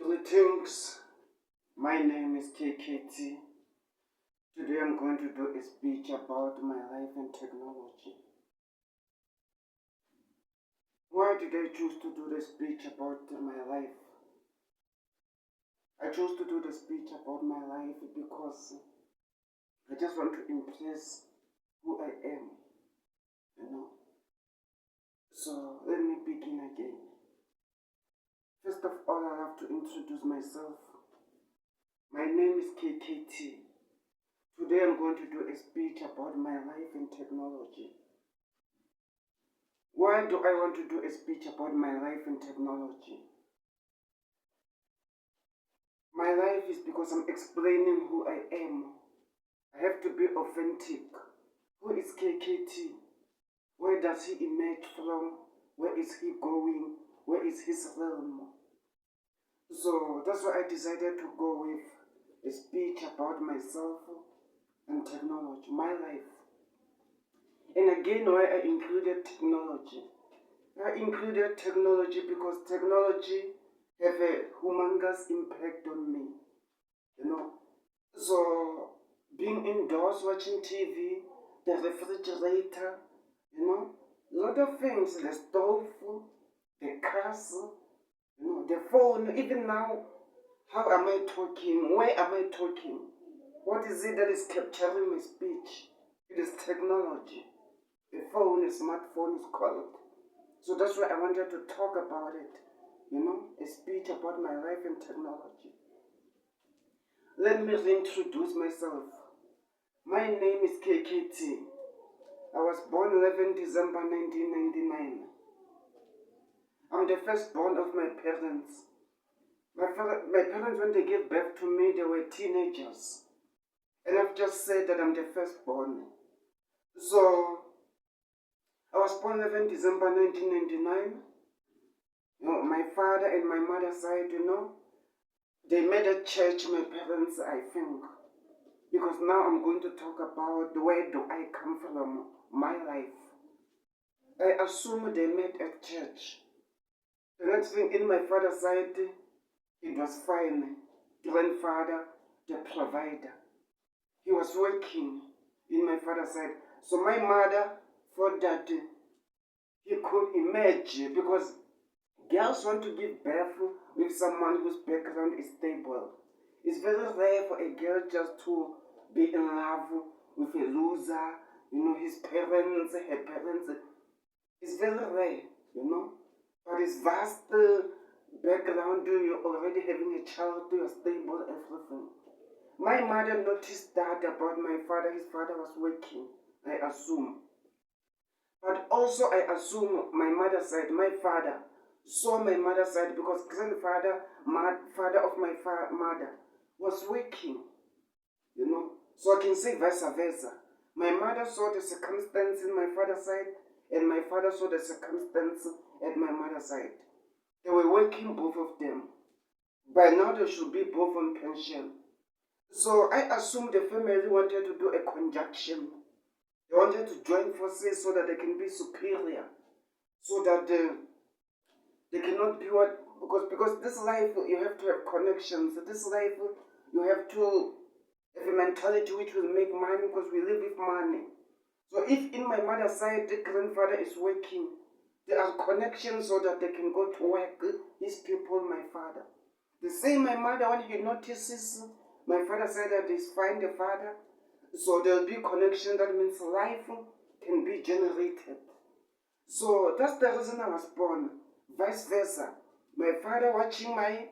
Greetings, my name is KKT. Today I'm going to do a speech about my life and technology. Why did I choose to do the speech about my life? I chose to do the speech about my life because I just want to impress who I am. So let me begin again. First of all, I have to introduce myself. My name is KKT. Today I'm going to do a speech about my life and technology. Why do I want to do a speech about my life and technology? My life is because I'm explaining who I am. I have to be authentic. Who is KKT? Where does he emerge from? Where is he going? Where is his realm? So that's why I decided to go with a speech about myself and technology, my life. And again, why I included technology. I included technology because technology have a humongous impact on me. So being indoors watching TV, the refrigerator, a lot of things, the stove, the cars, the phone, even now, how am I talking? Where am I talking? What is it that is capturing my speech? It is technology. A phone, a smartphone is called. So that's why I wanted to talk about it. A speech about my life and technology. Let me reintroduce myself. My name is KKT. I was born 11 December 1999. I'm the firstborn of my parents. My parents, when they gave birth to me, they were teenagers. And I've just said that I'm the firstborn. So, I was born 11 December 1999. My father and my mother's side, they made a church, my parents, I think. Because now I'm going to talk about where do I come from, my life. I assume they met at church. The next thing, in my father's side, it was fine. Grandfather, the provider. He was working in my father's side. So my mother thought that he could emerge because girls want to give birth with someone whose background is stable. It's very rare for a girl just to be in love with a loser, his parents, her parents. It's very rare, But it's vast background, you're already having a child, you're stable, everything. My mother noticed that about my father. His father was working, I assume. But also I assume my mother's side, my father, saw my mother's side because grandfather, father of my mother, was working, So I can say vice versa. My mother saw the circumstance in my father's side, and my father saw the circumstance at my mother's side. They were working, both of them. By now they should be both on pension. So I assume the family wanted to do a conjunction. They wanted to join forces so that they can be superior. So that they cannot be what, because this life you have to have connections. This life you have to have a mentality which will make money because we live with money. So if in my mother's side the grandfather is working, there are connections so that they can go to work, his people, my father. The same my mother, when he notices my father said that he's find the father, so there will be connection. That means life can be generated. So that's the reason I was born. Vice versa. My father watching my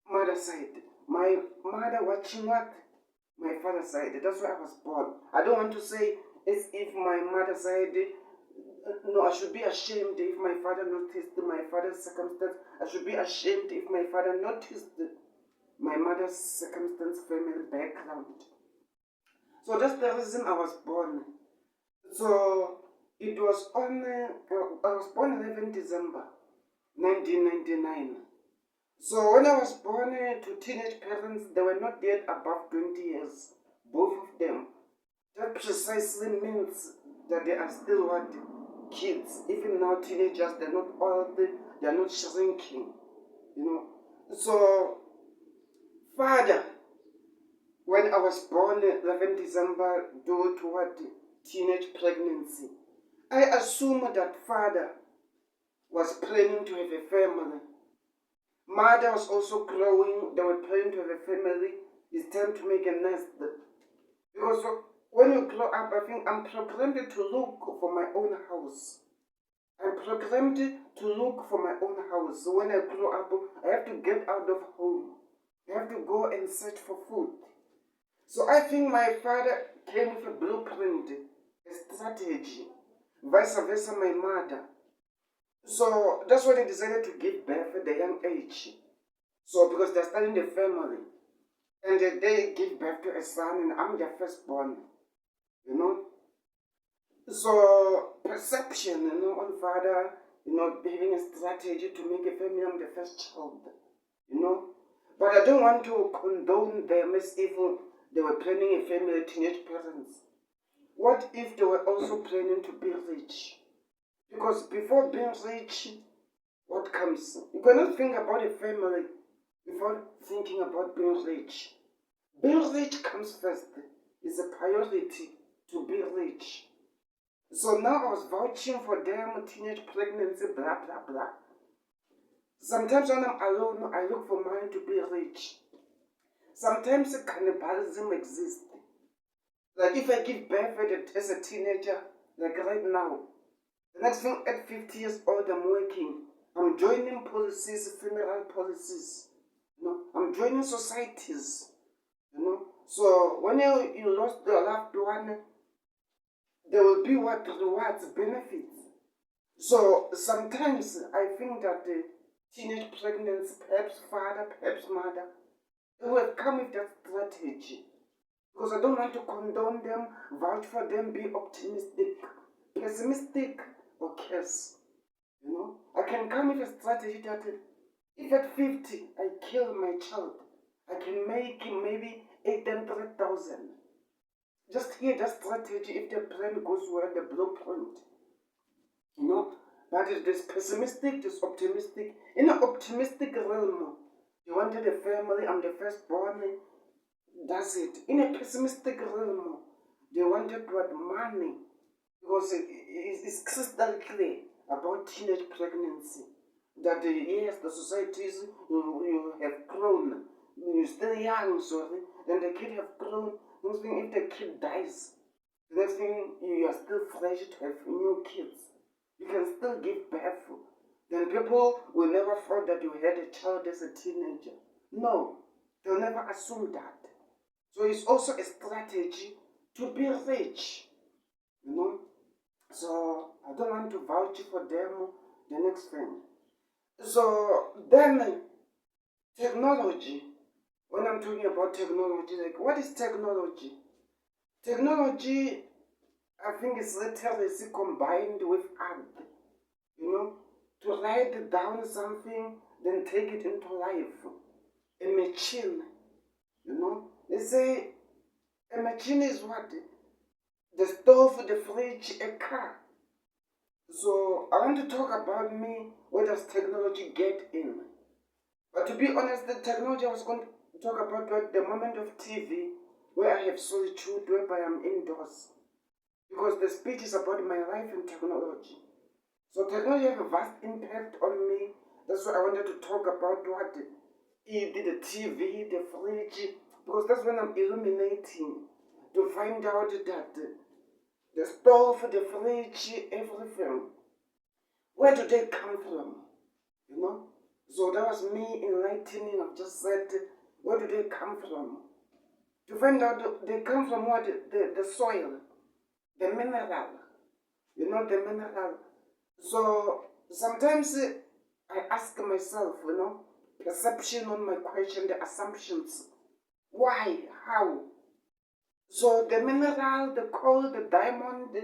mother's side. My mother watching what? My father's side. That's why I was born. I don't want to say as if my mother's side. No, I should be ashamed if my father noticed my father's circumstance. I should be ashamed if my father noticed my mother's circumstance, family background. So that's the reason I was born. So it was I was born 11 December 1999. So when I was born to teenage parents, they were not yet above 20 years, both of them. That precisely means that they are still what? Kids. Even now, teenagers, they're not old, they're not shrinking. So, father, when I was born 11 December due to what teenage pregnancy, I assumed that father was planning to have a family. Mother was also growing, they were planning to have a family. It's time to make a nest. Because when you grow up, I think I'm programmed to look for my own house. I'm programmed to look for my own house. So when I grow up, I have to get out of home. I have to go and search for food. So I think my father came with a blueprint, a strategy. Vice versa, my mother. So that's why they decided to give birth at a young age. So because they're starting the family. And they give birth to a son and I'm their firstborn. You know? So perception, on father, having a strategy to make a family, I'm the first child. But I don't want to condone them as if they were planning a family, teenage parents. What if they were also planning to be rich? Because before being rich, what comes? You cannot think about a family before thinking about being rich. Being rich comes first. It's a priority to be rich. So now I was vouching for them, teenage pregnancy, blah, blah, blah. Sometimes when I'm alone, I look for money to be rich. Sometimes cannibalism exists. Like if I give birth as a teenager, like right now, the next thing at 50 years old, I'm working. I'm joining policies, funeral policies. I'm joining societies. So when you lost your loved one, there will be what rewards, benefits. So sometimes I think that the teenage pregnancy, perhaps father, perhaps mother, they will come with that strategy. Because I don't want to condone them, vouch for them, be optimistic, pessimistic, or curse. I can come with a strategy that if at 50 I kill my child, I can make maybe 800,000. Just hear that strategy if the plan goes well, the blueprint. But there's pessimistic, there's optimistic. In an optimistic realm, you wanted a family, I'm the firstborn, that's it. In a pessimistic realm, they wanted what money. Because it's crystal clear about teenage pregnancy. That yes, the societies, you have grown. You're still young, sorry, and the kid have grown. Next thing, if the kid dies, the next thing, you are still fresh to have new kids. You can still give birth. Then people will never thought that you had a child as a teenager. No, they'll never assume that. So it's also a strategy to be rich. So I don't want to vouch for them. The next thing. So then technology. When I'm talking about technology, like what is technology? Technology, I think, is literacy combined with art. To write down something, then take it into life. A machine, They say a machine is what? The stove, the fridge, a car. So I want to talk about me, where does technology get in? But to be honest, the technology I was going to talk about the moment of TV, where I have solitude, whereby I'm indoors. Because the speech is about my life and technology. So technology has a vast impact on me. That's why I wanted to talk about what the TV, the fridge, because that's when I'm illuminating to find out that the stove, the fridge, everything, where do they come from? So that was me enlightening. I've just said, where do they come from? To find out they come from what? The soil, the mineral. The mineral. So sometimes I ask myself, perception on my question, the assumptions. Why? How? So the mineral, the coal, the diamond,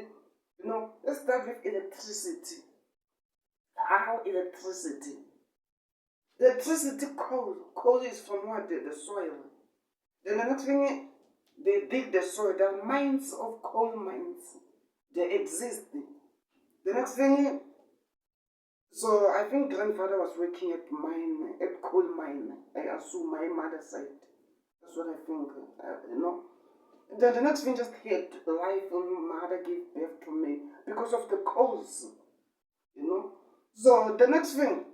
let's start with electricity. How electricity? Electricity, coal. Coal is from what? The soil. Then the next thing, they dig the soil. There are mines of coal mines. They exist. The next thing, So I think grandfather was working at mine, at coal mine. I assume my mother's side. That's what I think. The next thing just hit life when mother gave birth to me because of the coals. You know. So the next thing,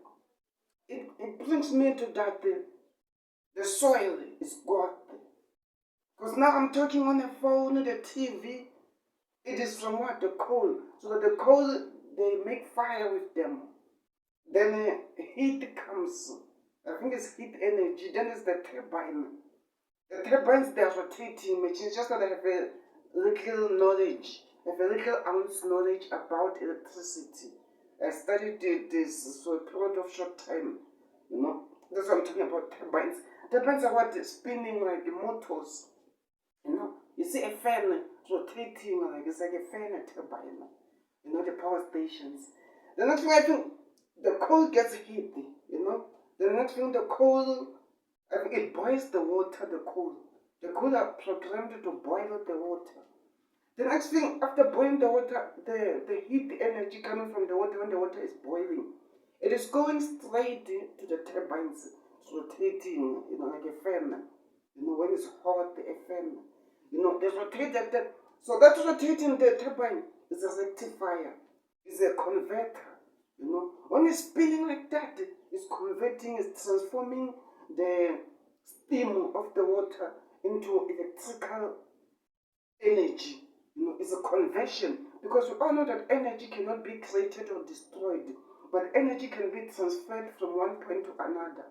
it brings me to that the soil is God. Because now I'm talking on the phone, the TV. It is from what? The coal. So that the coal, they make fire with them. Then heat comes. I think it's heat energy. Then it's the turbine. The turbines, they are rotating machines. Just that I have a little knowledge. I have a little ounce knowledge about electricity. I studied this for a period of short time. That's what I'm talking about, turbines. Turbines are what spinning like motors. You see a fan rotating like it's like a fan, a turbine. The power stations. The next thing I think, the coal gets heat. The next thing, the coal, I think it boils the water, the coal. The coal are programmed to boil the water. The next thing, after boiling the water, the heat energy coming from the water when the water is boiling, it is going straight to the turbines. It's rotating, like a fan. When it's hot, a fan. They rotate like that. So that rotating the turbine is a rectifier, is a converter. When it's spinning like that, it's converting, it's transforming the steam of the water into electrical energy. It's a conversion because we all know that energy cannot be created or destroyed, but energy can be transferred from one point to another.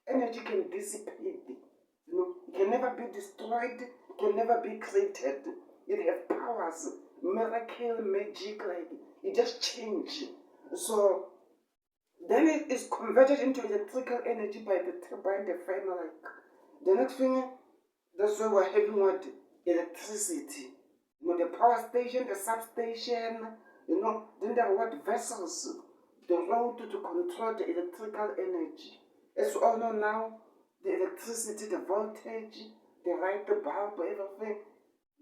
Energy can dissipate. It can never be destroyed, it can never be created. It has powers, miracle, magic, like it just changes. So then it is converted into electrical energy by the turbine, the fan, like the next thing. That's why we're having what? Electricity. The power station, the substation, then there are what? Vessels, the road to control the electrical energy. As we all know now, the electricity, the voltage, the light, the bulb, everything,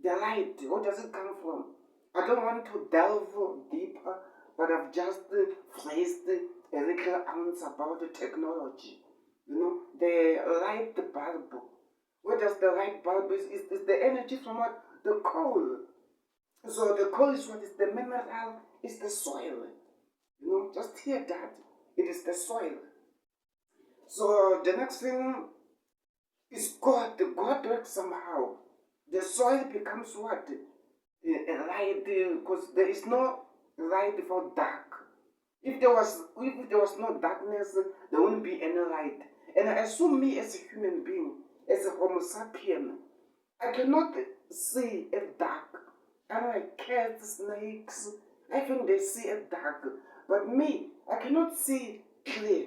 the light, where does it come from? I don't want to delve deeper, but I've just phrased a little ounce about the technology. The light bulb. Where does the light bulb is the energy from what? The coal. So the coal is what is the mineral, is the soil. Just hear that. It is the soil. So the next thing is God. God works somehow. The soil becomes what? A light, because there is no light without dark. If there was no darkness, there wouldn't be any light. And I assume me as a human being, as a Homo sapien, I cannot see a dark. Unlike cats, snakes, I think they see a dark. But me, I cannot see clear.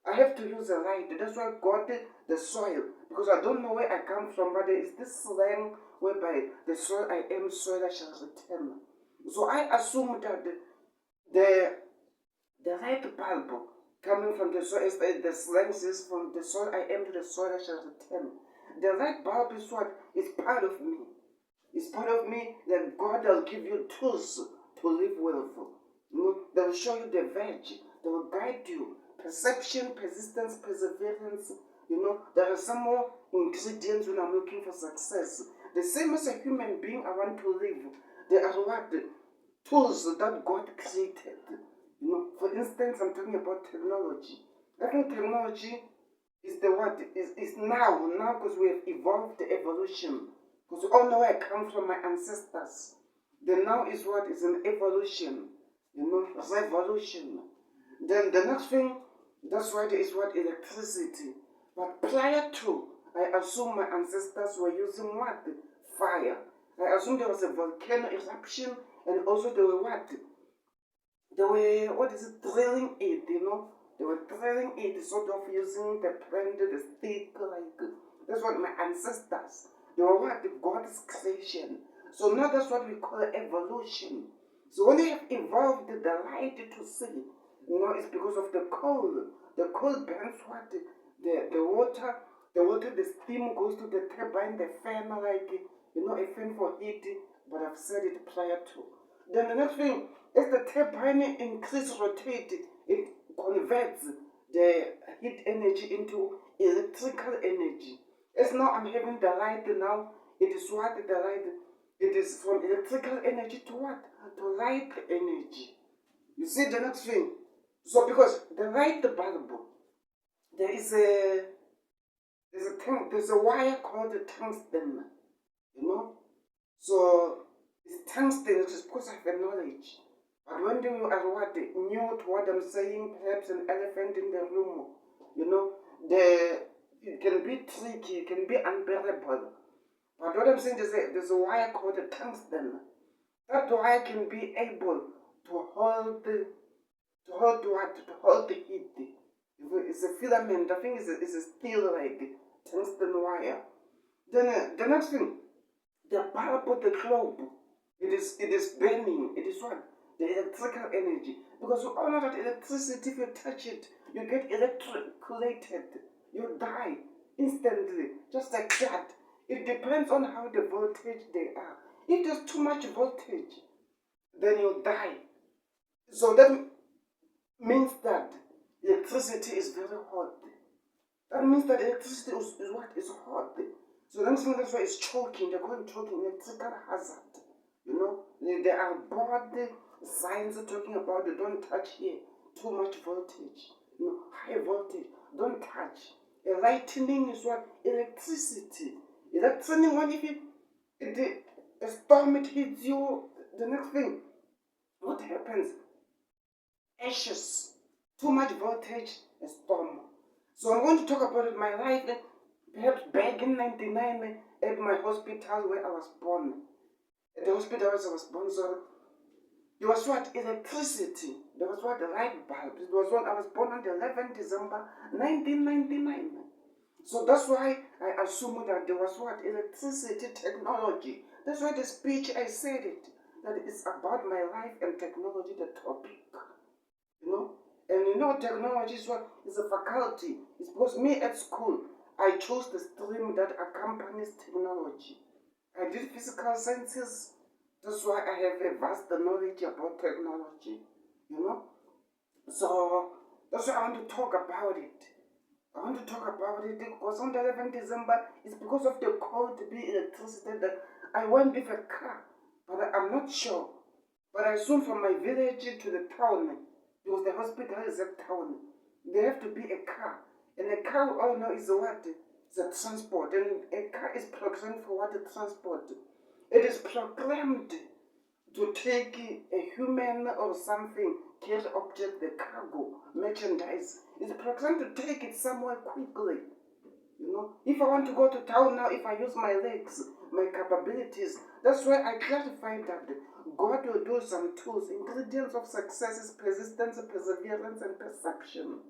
I have to use a light. That's why God did the soil. Because I don't know where I come from, but there is this slang whereby the soil I am, soil I shall return. So I assume that the light bulb coming from the soil, the slang says from the soil I am to the soil I shall return. The light bulb is what? Is part of me. It's part of me that God will give you tools to live well. They will show you the veg. They will guide you. Perception, persistence, perseverance. There are some more ingredients when I'm looking for success. The same as a human being I want to live. There are what? Tools that God created. For instance, I'm talking about technology. I think technology is the what? Is now because we have evolved the evolution. Because we all know where I come from, my ancestors. The now is what? Is an evolution. Revolution. Then the next thing, that's why there is what? Electricity. But prior to, I assume my ancestors were using what? Fire. I assume there was a volcano eruption, and also they were what? They were, drilling it, They were drilling it, sort of using the plant, the stick, like, that's what my ancestors, they were what? God's creation. So now that's what we call evolution. So when they have evolved the light to see, it's because of the coal. The coal burns what? The water, the steam goes to the turbine, the fan, like, a fan for heat, but I've said it prior to. Then the next thing, as the turbine increases, rotate, it converts the heat energy into electrical energy. As now I'm having the light now, it is what the light, it is from electrical energy to what? To light energy. You see the next thing? So because the light bulb, there is there's a wire called tungsten, you know. So it's tungsten, it is because I have knowledge. But when you are what new to what I'm saying, perhaps an elephant in the room, you know, it can be tricky, it can be unbearable. But what I'm saying is there's a wire called a tungsten. That wire can be able to hold what? To hold the heat. It's a filament. I think it's a steel like tungsten wire. Then the next thing, the bulb of the globe, it is burning. It is what? The electrical energy. Because you all know that electricity, if you touch it, you get electroculated. You die instantly, just like that. It depends on how the voltage they are. If there's too much voltage, then you die. So that means that electricity is very hot. That means that electricity is what? Is hot. So that's why it's choking. They call it choking, electrical hazard. You know, there are board signs talking about you don't touch here. Too much voltage. You know, high voltage. Don't touch. A lightning is what? Electricity. Electricity, when if a storm it hits you, the next thing, what happens? Ashes. Too much voltage, a storm. So I'm going to talk about my life, perhaps back in 99 at my hospital where I was born. At the hospital where I was born, so there was what? Electricity. There was what? The light bulb. It was when I was born on the 11th December 1999. So that's why I assumed that there was what? Electricity technology. That's why the speech I said it. That it's about my life and technology, the topic. You know? And you know, technology is what? It's a faculty. It's because me at school, I chose the stream that accompanies technology. I did physical sciences. That's why I have a vast knowledge about technology. You know? So that's why I want to talk about it. I want to talk about it because on the 11th December, it's because of the call to be electricity that I went with a car. But I'm not sure. But I assume from my village to the town, because the hospital is a town, there have to be a car. And a car, we all know, is what? It's a transport. And a car is programmed for what? A transport. It is programmed to take a human or something, carry object, the cargo, merchandise. It's programmed to take it somewhere quickly. You know, if I want to go to town now, if I use my legs, my capabilities, that's why I clarified that God will do some tools. Ingredients of success is persistence, perseverance, and perception.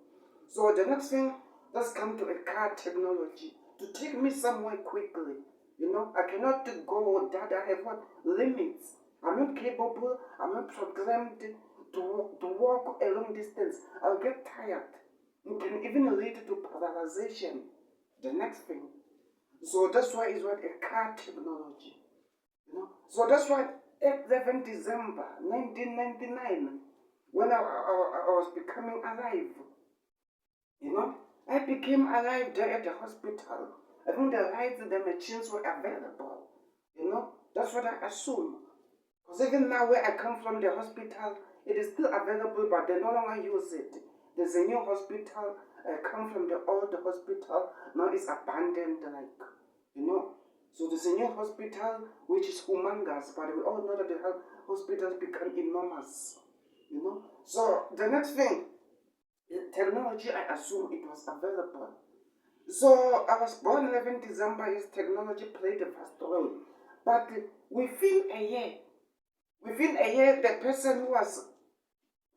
So the next thing, let's come to a car technology to take me somewhere quickly. You know, I cannot go that I have what limits. I'm not capable, I'm not programmed to walk a long distance. I'll get tired. It can even lead to paralyzation. The next thing. So that's why it's what a car technology. You know? So that's why 11th December 1999, when I was becoming alive, you know, I became alive there at the hospital. I think the lights and the machines were available. You know, that's what I assume. Because even now where I come from, the hospital, it is still available, but they no longer use it. There's a new hospital. I come from the old hospital, now it's abandoned, like, you know. So there's a new hospital which is humongous, but we all know that the hospitals become enormous, you know. So the next thing, technology, I assume it was available. So I was born 11th December, yes, technology played a vast role. But within a year, the person who was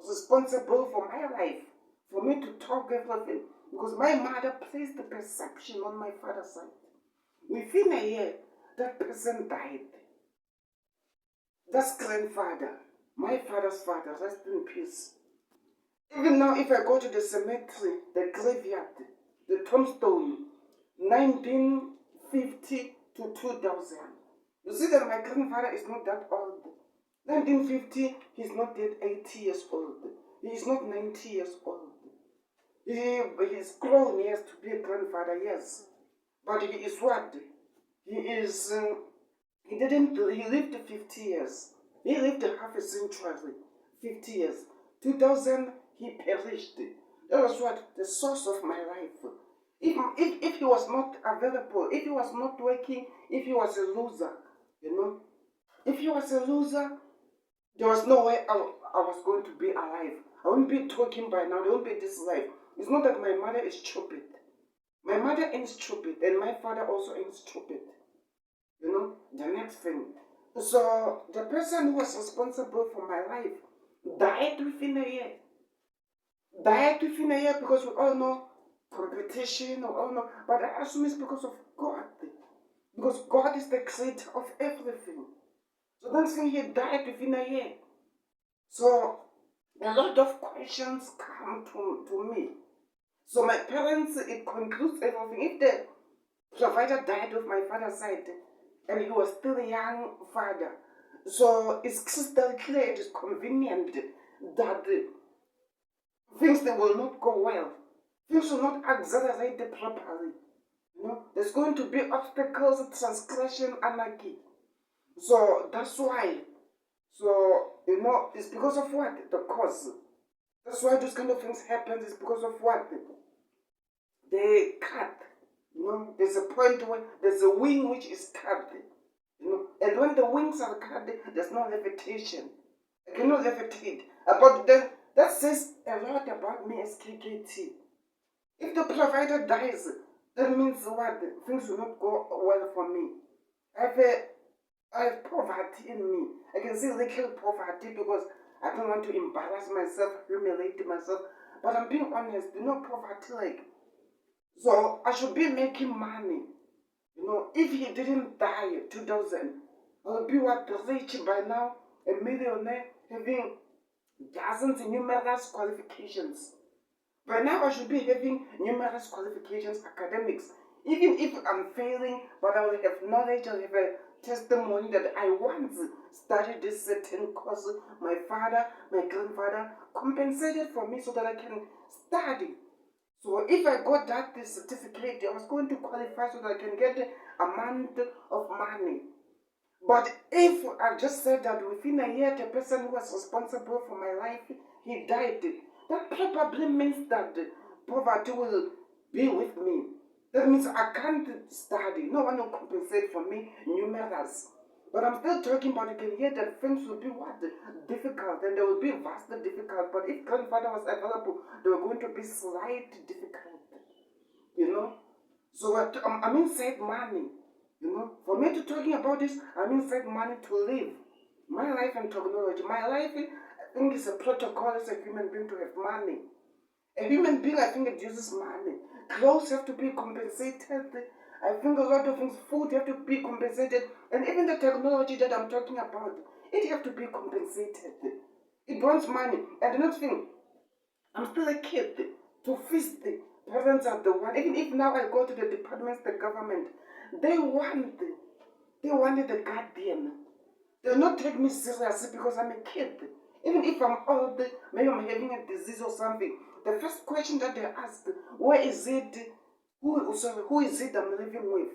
responsible for my life, for me to talk everything, because my mother placed the perception on my father's side. Within a year, that person died. That's grandfather, my father's father, rest in peace. Even now, if I go to the cemetery, the graveyard, the tombstone, 1950 to 2000, you see that my grandfather is not that old. 1950, he's not yet 80 years old. He is not 90 years old. He's grown, yes, to be a grandfather, yes. But he is what? He is, he didn't, he lived 50 years. He lived half a century, 50 years. 2000, he perished. That was what? The source of my life. If he was not available, if he was not working, if he was a loser, you know, if he was a loser, there was no way I was going to be alive. I wouldn't be talking by now. There wouldn't be this life. It's not that my mother is stupid. My mother ain't stupid, and my father also ain't stupid. You know, the next thing. So the person who was responsible for my life died within a year. Died within a year because we all know competition, we all know, but I assume it's because of God. Because God is the creator of everything. So that's when he died within a year. So a lot of questions come to me. So my parents, it concludes everything. If the provider died of my father's side, and he was still a young father, so it's crystal clear, it is convenient that things that will not go well. Things will not accelerate properly. You know, there's going to be obstacles, transgression, anarchy. So that's why. So, you know, it's because of what? The cause. That's why those kind of things happen. It's because of what? They cut. You know, there's a point where there's a wing which is cut. You know, and when the wings are cut, there's no levitation. I cannot levitate. About that, that says a lot about me as KKT. If the provider dies, that means what? Things will not go well for me. I have poverty in me. I can see little poverty because I don't want to embarrass myself, humiliate myself. But I'm being honest, you know, poverty like. So I should be making money. You know, if he didn't die 2000, I would be what, rich by now, a millionaire, having dozens and numerous qualifications. By now I should be having numerous qualifications, academics. Even if I'm failing, but I will have knowledge, I'll have a testimony that I once studied this certain course. My father, my grandfather compensated for me so that I can study. So if I got that certificate, I was going to qualify so that I can get a month of money. But if I've just said that within a year, the person who was responsible for my life, he died, that probably means that poverty will be with me. That means I can't study. No one will compensate for me, numerous. But I'm still talking about, you can hear that things will be what? Difficult, and they will be vastly difficult. But if grandfather was available, they were going to be slightly difficult. You know? So I'm inside money. You know? For me to talking about this, I'm inside money to live. My life and technology. My life, I think, is a protocol as a human being to have money. A human being, I think, it uses money. Clothes have to be compensated. I think a lot of things, food have to be compensated. And even the technology that I'm talking about, it have to be compensated. It wants money. And another thing, I'm still a kid. To feast, parents are the one. Even if now I go to the departments, the government, they wanted the guardian. They'll not take me seriously because I'm a kid. Even if I'm old, maybe I'm having a disease or something. The first question that they ask, where is it? Who is it I'm living with?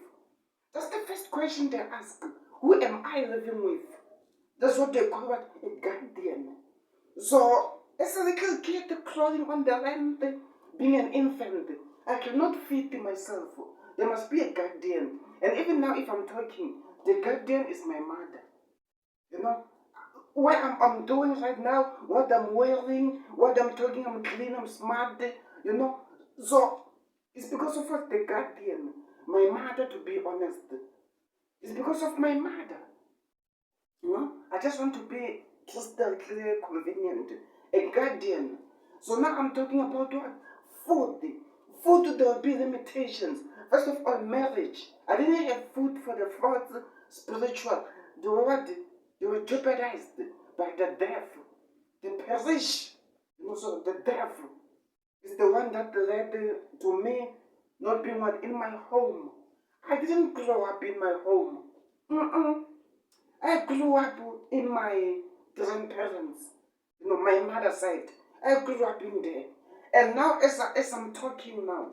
That's the first question they ask. Who am I living with? That's what they call what? A guardian. So, as a little kid crawling on the land, being an infant, I cannot feed myself. There must be a guardian. And even now, if I'm talking, the guardian is my mother. You know, what I'm doing right now, what I'm wearing, what I'm talking, I'm clean, I'm smart, you know. So, it's because of what? The guardian. My mother, to be honest. It's because of my mother. You know, I just want to be crystal clear, convenient. A guardian. So now I'm talking about what? Food. Food, there will be limitations. First of all, marriage. I didn't have food for the fourth spiritual. They were what? They were jeopardized by the devil. They perish. You know, so the devil is the one that led to me not being one in my home. I didn't grow up in my home. Mm-mm. I grew up in my grandparents, you know, my mother's side. I grew up in there. And now, as I'm talking now,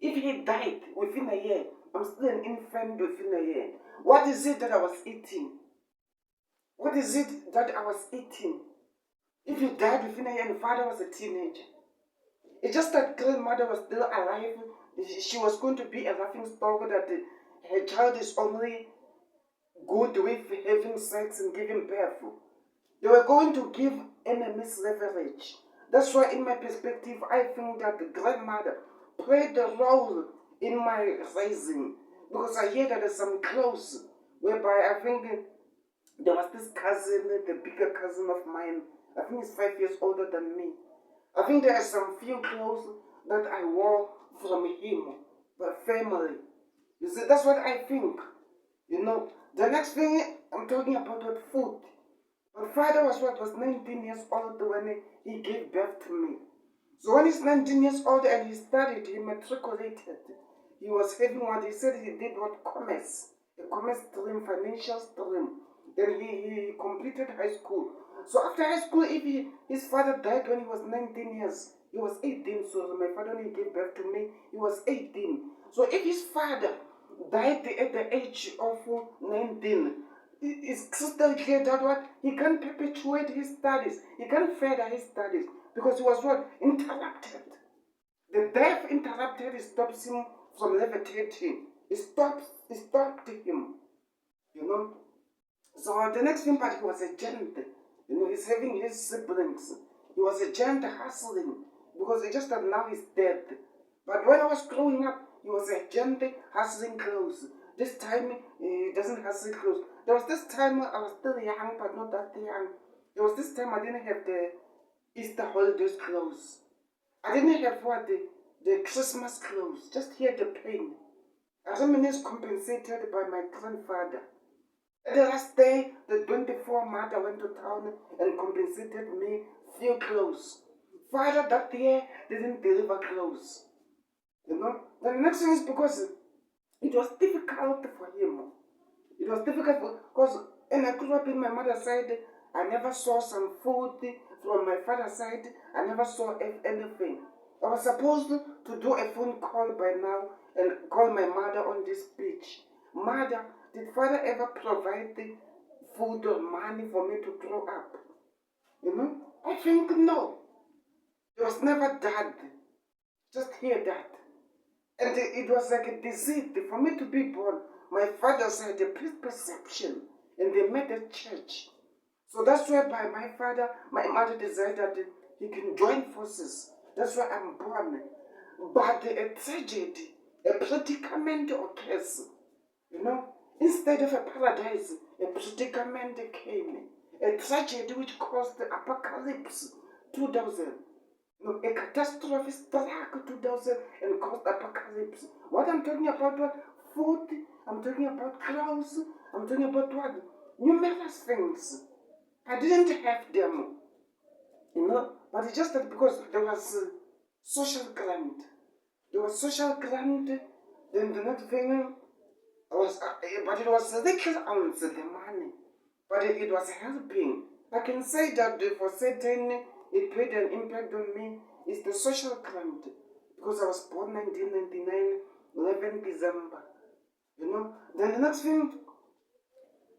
if he died within a year, I'm still an infant within a year. What is it that I was eating? What is it that I was eating? If he died within a year and father was a teenager, it's just that grandmother was still alive. She was going to be a laughing stock that her child is only good with having sex and giving birth. They were going to give enemies leverage. That's why, in my perspective, I think that the grandmother played a role in my raising. Because I hear that there's some close whereby I think there was this cousin, the bigger cousin of mine. I think he's 5 years older than me. I think there are some few clothes that I wore from him, the family. You see, that's what I think. The next thing I'm talking about was food. My father was 19 years old when he gave birth to me. So when he's 19 years old and he studied, he matriculated. He was having what he said he did what commerce, a commerce stream, financial stream. Then he completed high school. So after high school, his father died when he was 19 years. He was 18, so my father when he gave birth to me, he was 18. So if his father died at the age of 19, it's crystal clear that what he can't perpetuate his studies, he can't further his studies because he was what interrupted. The death interrupted, it stops him from levitating. It stopped him. So the next thing, but he was a giant. He's having his siblings. He was a giant hustling because it's just that now he's dead. But when I was growing up, he was a giant hustling clothes. This time he doesn't hustle clothes. There was this time I was still young, but not that young. There was this time I didn't have the Easter holidays clothes. I didn't have the Christmas clothes. Just here the pain. I reminisce compensated by my grandfather. At the last day, the 24th March, I went to town and compensated me few clothes. Father that year didn't deliver clothes. The next thing is because it was difficult for him. It was difficult because when I grew up in my mother's side, I never saw some food. From my father's side, I never saw anything. I was supposed to do a phone call by now and call my mother on this beach. Mother, did father ever provide the food or money for me to grow up? I think no. It was never dad. Just hear that. And it was like a disease for me to be born. My father had a perception and they met at church. So that's why by my mother decided that he can join forces. That's why I'm born. But a tragedy, a predicament occurs. Instead of a paradise, a predicament came. A tragedy which caused the apocalypse 2000. A catastrophe struck 2000 and caused apocalypse. What I'm talking about, what? Food, I'm talking about clothes, I'm talking about what? Numerous things. I didn't have them, but it's just that because there was social grant. There was social grant, then the next thing was, but it was a little ounce, the money, but it was helping. I can say that for certain, it played an impact on me, is the social grant, because I was born 1999, 11 December, Then the next thing,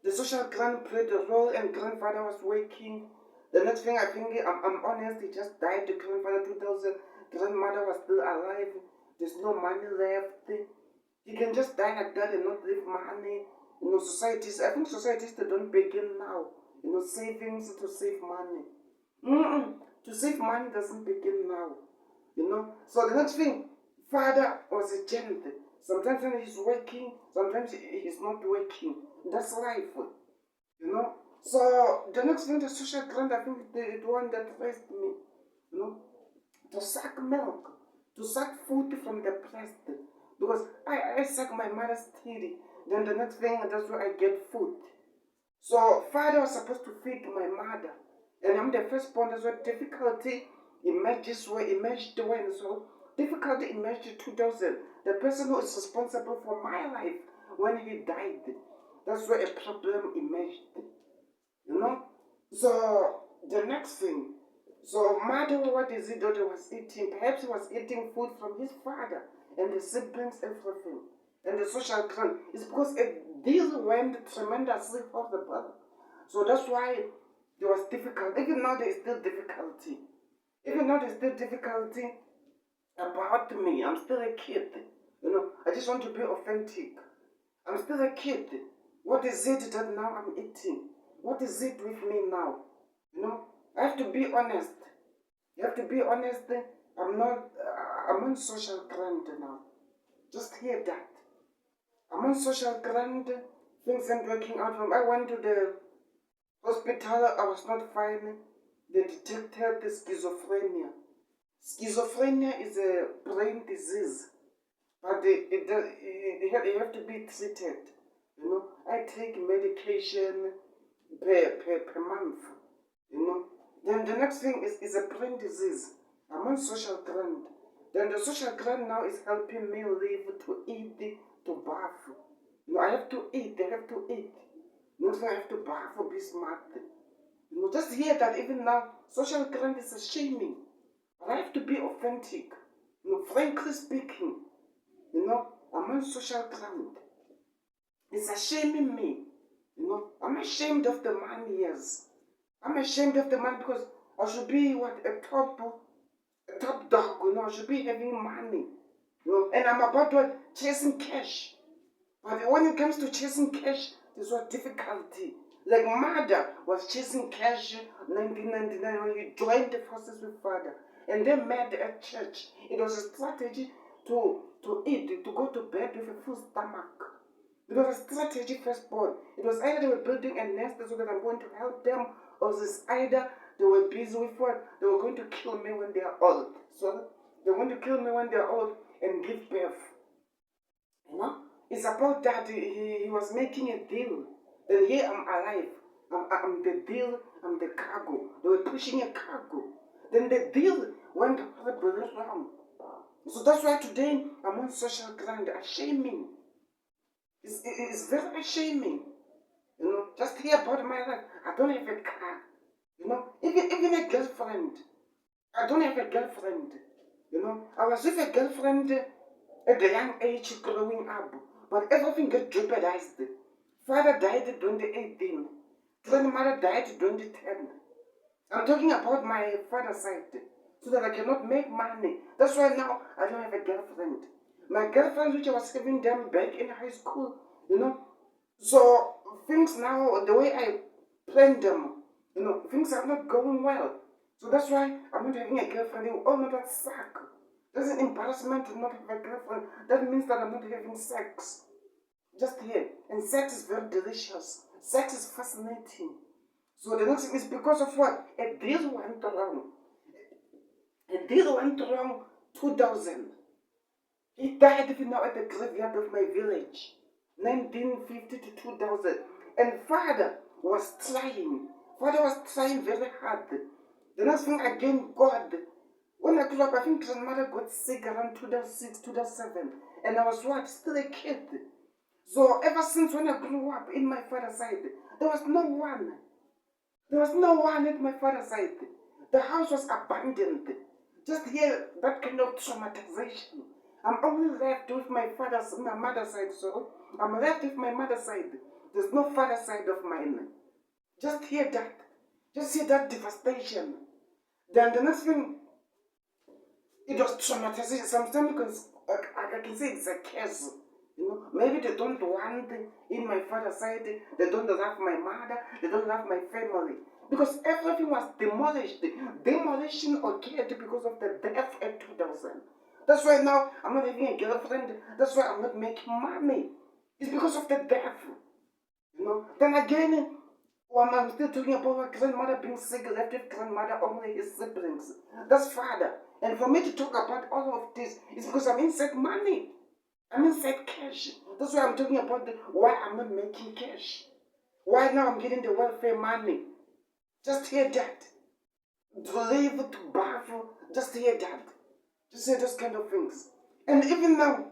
the social grant played a role and grandfather was working. The next thing I think, I'm honest, he just died, the grandfather 2000, grandmother was still alive, there's no money left. He can just die like that and not leave money. Societies, I think societies they don't begin now. Savings to save money. To save money doesn't begin now. So the next thing, father was a gent. Sometimes when he's working, sometimes he's not working. That's life. So the next thing, the social grant, I think the one that raised me, to suck milk, to suck food from the breast. Because I suck my mother's titty. Then the next thing, that's where I get food. So father was supposed to feed my mother. And I'm the firstborn, that's why difficulty emerged when. So difficulty emerged in 2000. The person who is responsible for my life when he died, that's where a problem emerged. So the next thing, So matter what his daughter was eating, perhaps he was eating food from his father and the siblings, everything. And the social clan. It's because this went tremendously off the brother. So that's why there was difficulty. Even now there is still difficulty. Even now there's still difficulty about me. I'm still a kid. I just want to be authentic. I'm still a kid. What is it that now I'm eating? What is it with me now? I have to be honest. You have to be honest. I'm on social ground now. Just hear that. I'm on social ground. Things aren't working out for me. I went to the hospital. I was not fine. They detected the schizophrenia. Schizophrenia is a brain disease, but you have to be treated. I take medication per month. Then the next thing is a brain disease. I'm on social grant. Then the social grant now is helping me live, to eat, to bath. I have to eat. I have to eat. Not that I have to bath or be smart. Just hear that even now, social grant is shaming. But I have to be authentic. Frankly speaking, I'm on social ground. It's shaming me. I'm ashamed of the man, yes. I'm ashamed of the man because I should be a top dog, I should be having money. And I'm about to chasing cash. But when it comes to chasing cash, there's what difficulty. Like Mother was chasing cash 1999 when he joined the forces with Father. And they met at church. It was a strategy to eat, to go to bed with a full stomach. It was a strategy firstborn. It was either they were building a nest so that I'm going to help them, or it's either they were busy with what? They were going to kill me when they are old. So they're going to kill me when they are old and give birth. It's about that. He was making a deal. Then here I'm alive. I'm the deal, I'm the cargo. They were pushing a cargo. Then the deal went horribly wrong. So that's why today I'm on social ground, shaming. It's very shaming. Just hear about my life. I don't have a car. Even a girlfriend. I don't have a girlfriend. I was with a girlfriend at a young age growing up, but everything got jeopardized. Father died in 2018. Grandmother died in 2010. I'm talking about my father's side, so that I cannot make money. That's why now I don't have a girlfriend. My girlfriend, which I was having them back in high school, So things now, the way I planned them, things are not going well. So that's why I'm not having a girlfriend. You all know that suck. That's an embarrassment to not have a girlfriend. That means that I'm not having sex. Just here. And sex is very delicious. Sex is fascinating. So the next thing is because of what? A deal went wrong. A deal went wrong 2000. He died even now at the graveyard of my village. 1950 to 2000. And Father was trying. Father was trying very hard. The next thing again, God. When I grew up, I think grandmother got sick around 2006, 2007. And I was what? Still a kid. So ever since when I grew up in my father's side, there was no one. There was no one at my father's side. The house was abandoned. Just hear that kind of traumatization. I'm only left with my mother's side, so I'm left with my mother's side. There's no father's side of mine. Just hear that. Just hear that devastation. Then the next thing, it was traumatization. Sometimes I can say it's a curse. Maybe they don't want in my father's side, they don't love my mother, they don't love my family. Because everything was demolished. Demolition occurred because of the death at 2000. That's why now I'm not having a girlfriend. That's why I'm not making money. It's because of the death. Then again, when I'm still talking about my grandmother being sick, left with grandmother, only his siblings. That's father. And for me to talk about all of this is because I'm inside money. I'm inside cash. That's why I'm talking about why I'm not making cash. Why now I'm getting the welfare money. Just hear that. To live, to bath, just hear that. Just hear those kind of things. And even now,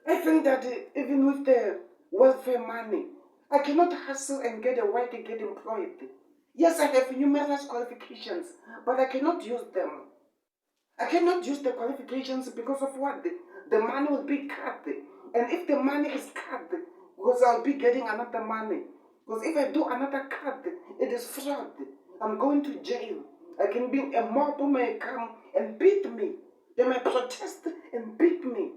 I think that even with the welfare money, I cannot hustle and get a work and get employed. Yes, I have numerous qualifications, but I cannot use them. I cannot use the qualifications because of what? The money will be cut. And if the money is cut, because I'll be getting another money. Because if I do another cut, it is fraud. I'm going to jail. I can be a mob who may come and beat me. They may protest and beat me.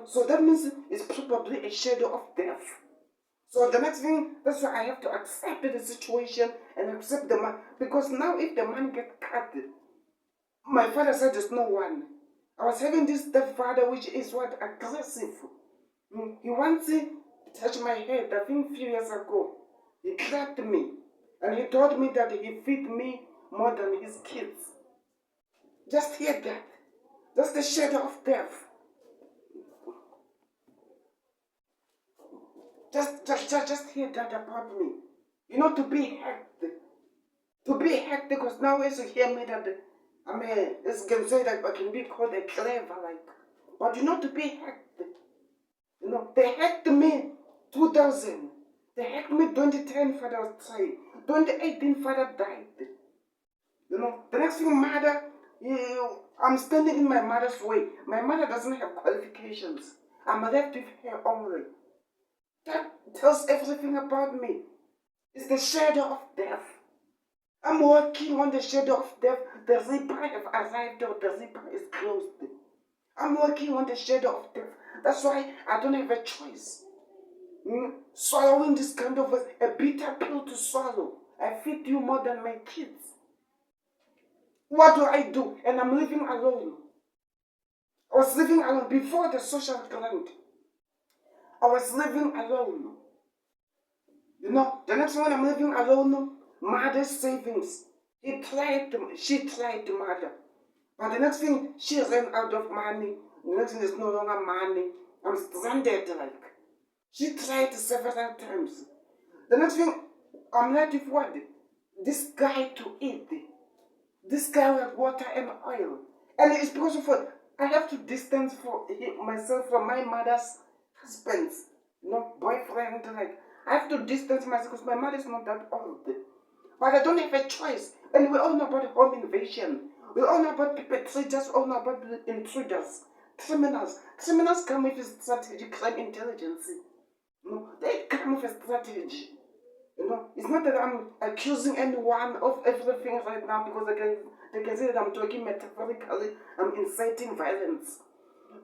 So that means it's probably a shadow of death. So the next thing, that's why I have to accept the situation and accept the money. Because now if the money gets cut, my father said there's no one. I was having this stepfather which is what? Aggressive. He once touched my head, I think a few years ago. He clapped me. And he told me that he feed me more than his kids. Just hear that. That's the shadow of death. Just hear that about me. To be hacked. To be hacked because now as you hear me that this can say that I can be called a clever but to be hacked. They hacked me 2000. They hacked me 2010 father was trying. 2018 father died. The next thing mother, I'm standing in my mother's way. My mother doesn't have qualifications. I'm left with her only. That tells everything about me. It's the shadow of death. I'm walking on the shadow of death. The reaper have arrived or the reaper is closed. I'm walking on the shadow of death. That's why I don't have a choice. Swallowing this kind of a bitter pill to swallow. I feed you more than my kids. What do? And I'm living alone. I was living alone before the social grant. I was living alone. The next one I'm living alone, mother's savings. She tried to mother. But the next thing, she ran out of money. The next thing, there's no longer money. I'm stranded She tried several times. The next thing, I'm left with what? This guy to eat. This guy with water and oil. And it's because of what? I have to distance myself from my mother's husband's, boyfriend. I have to distance myself because my mother is not that old. But I don't have a choice. And we all know about home invasion. We all know about perpetrators, we all know about intruders, criminals. Criminals come with a strategy, crime intelligence. They come with a strategy. It's not that I'm accusing anyone of everything right now because they can say that I'm talking metaphorically, I'm inciting violence.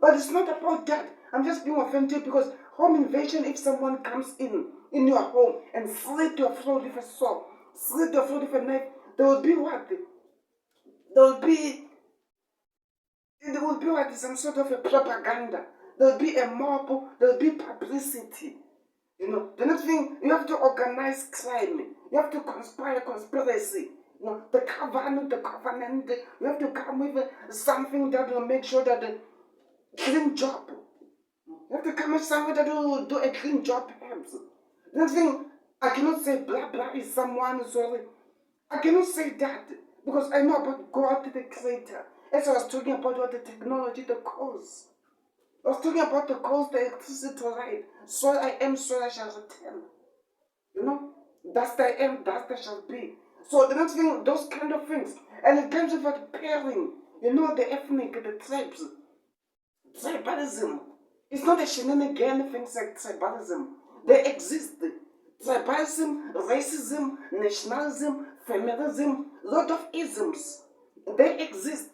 But it's not about that. I'm just being authentic because home invasion, if someone comes in your home and slit your throat with a saw, slit your throat with a knife, there will be what? There will be what? Some sort of a propaganda. There will be a mob, there will be publicity. The next thing, you have to organize crime. You have to conspire conspiracy. The covenant, you have to come with something that will make sure that the clean job. You have to come with something that will do a clean job perhaps. The next thing, I cannot say blah blah is someone, sorry. I cannot say that because I know about God the Creator. As I was talking about what the technology, the cause. I was talking about the cause, the electricity right. So I am, so I shall return. Dust I am, dust I shall be. So the next thing, those kind of things. And it comes with what pairing. The ethnic, the tribes. Tribalism. It's not a shenanigan things like tribalism. They exist. Tribalism, racism, nationalism, feminism, lot of isms. They exist.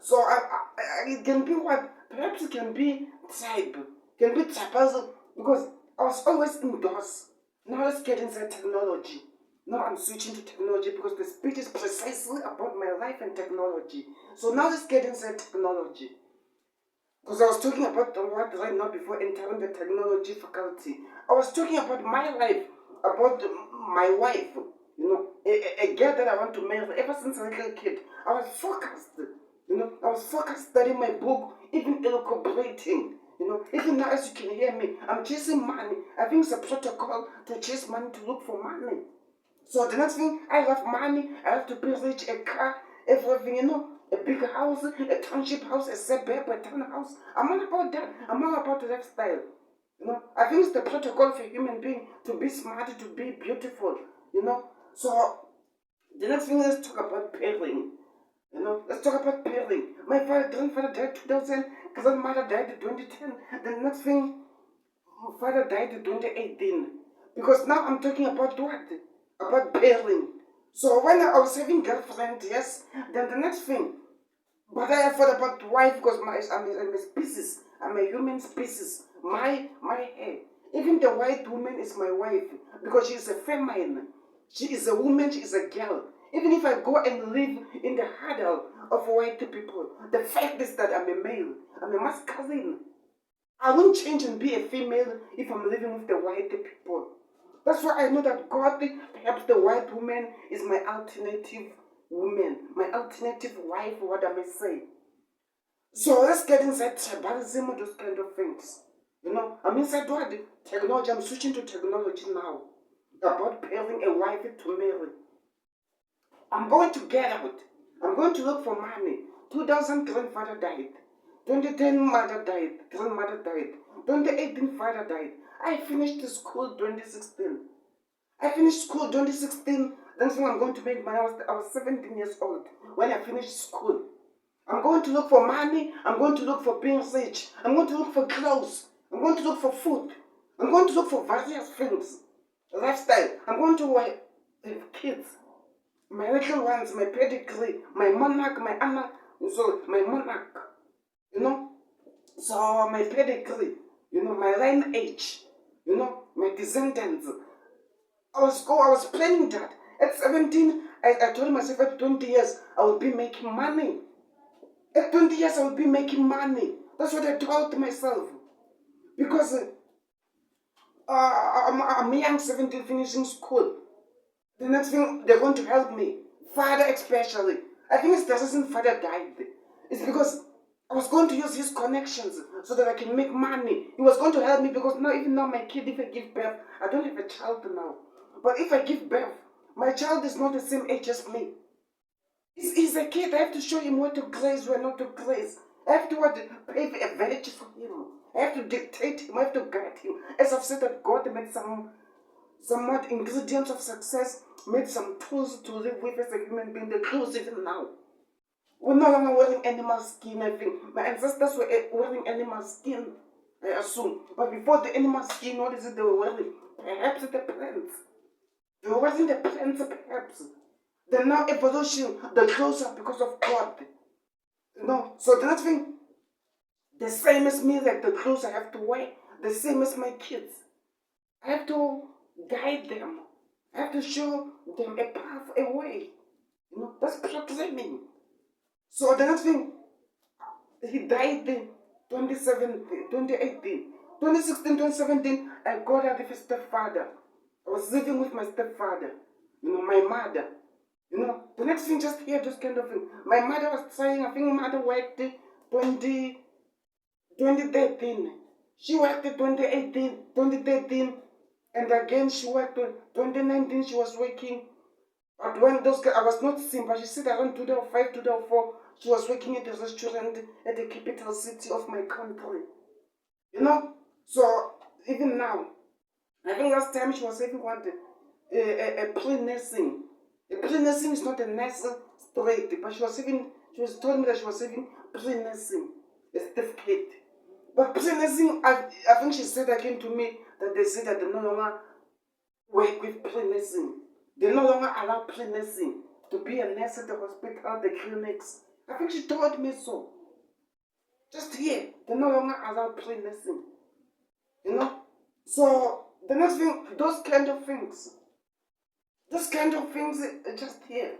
So it can be what? Perhaps it can be tribe. Can be tribalism because I was always indoors. Now let's get inside technology. Now I'm switching to technology because the speech is precisely about my life and technology. So now let's get inside technology. Because I was talking about the word right now before entering the technology faculty. I was talking about my life, about my wife, a girl that I want to marry ever since a little kid. I was focused, I was focused studying my book, even elucubrating. Even now as you can hear me, I'm chasing money. I think it's a protocol to chase money, to look for money. So the next thing, I have money, I have to be rich, a car, everything, a big house, a township house, a suburb, a townhouse. I'm all about that. I'm all about the lifestyle. I think it's the protocol for a human being to be smart, to be beautiful. So the next thing, let's talk about pairing. Let's talk about pairing. My grandfather died 2000, grandmother died in 2010. The next thing, my father died in 2018. Because now I'm talking about what? About pairing. So when I was having girlfriend, yes, then the next thing, but I thought about wife because I'm a species. I'm a human species. My hair. Even the white woman is my wife because she is a feminine. She is a woman. She is a girl. Even if I go and live in the huddle of white people, the fact is that I'm a male. I'm a masculine. I won't change and be a female if I'm living with the white people. That's why I know that God, perhaps the white woman, is my alternative woman, my alternative wife, what I may say. So let's get inside tribalism and those kind of things. I'm inside what? Technology. I'm switching to technology now. About pairing a wife to marry. I'm going to get out. I'm going to look for money. 2000 grandfather died. 2010 mother died. Grandmother died. 2018 father died. I finished school 2016. I finished school 2016. That's when I'm going to make money. I was 17 years old when I finished school. I'm going to look for money. I'm going to look for being rich. I'm going to look for clothes. I'm going to look for food. I'm going to look for various things. Lifestyle. I'm going to have kids. My little ones, my pedigree, my monarch, my anak, so my monarch, so my pedigree, my lineage, my descendants. I was planning that. At 17, I told myself at 20 years, I will be making money. At 20 years, I will be making money. That's what I told myself. Because I'm young, 17, finishing school. The next thing, they're going to help me. Father especially. I think it's the reason father died. It's because I was going to use his connections so that I can make money. He was going to help me because now, even now, my kid, if I give birth, I don't have a child now. But if I give birth, my child is not the same age as me. He's a kid. I have to show him where to graze, where not to graze. I have to pave a village for him. I have to dictate him. I have to guide him. As I've said that God made some ingredients of success, made some tools to live with as a human being. The tools even now. We're no longer wearing animal skin, I think. My ancestors were wearing animal skin, I assume. But before the animal skin, what is it they were wearing? Perhaps the plants. They were wearing the plants, perhaps. Then now evolution, the closer because of God. So the next thing, the same as me, like the clothes I have to wear, the same as my kids. I have to guide them. I have to show them a path, a way. That's proclaiming. So the next thing, he died in 2017, 2018. 2016, 2017, I got out of his stepfather. I was living with my stepfather, my mother. The next thing, just hear this kind of thing. My mother was trying, I think mother worked 2013. She worked 2018, 2013, and again she worked 2019, she was working. But when I was not seeing, but she said around 2005, 2004, she was working at a restaurant at the capital city of my country. So even now, I think last time she was having a pre-nursing. A pre-nursing is not a nurse straight, but she was told me that she was having pre-nursing, a certificate. But pre-nursing, I think she said again to me that they said that they no longer work with pre-nursing. They no longer allow pre-nursing to be a nurse at the hospital, the clinics. I think she told me so. Just here, they no longer allow pre-nursing. So the next thing, those kind of things just here.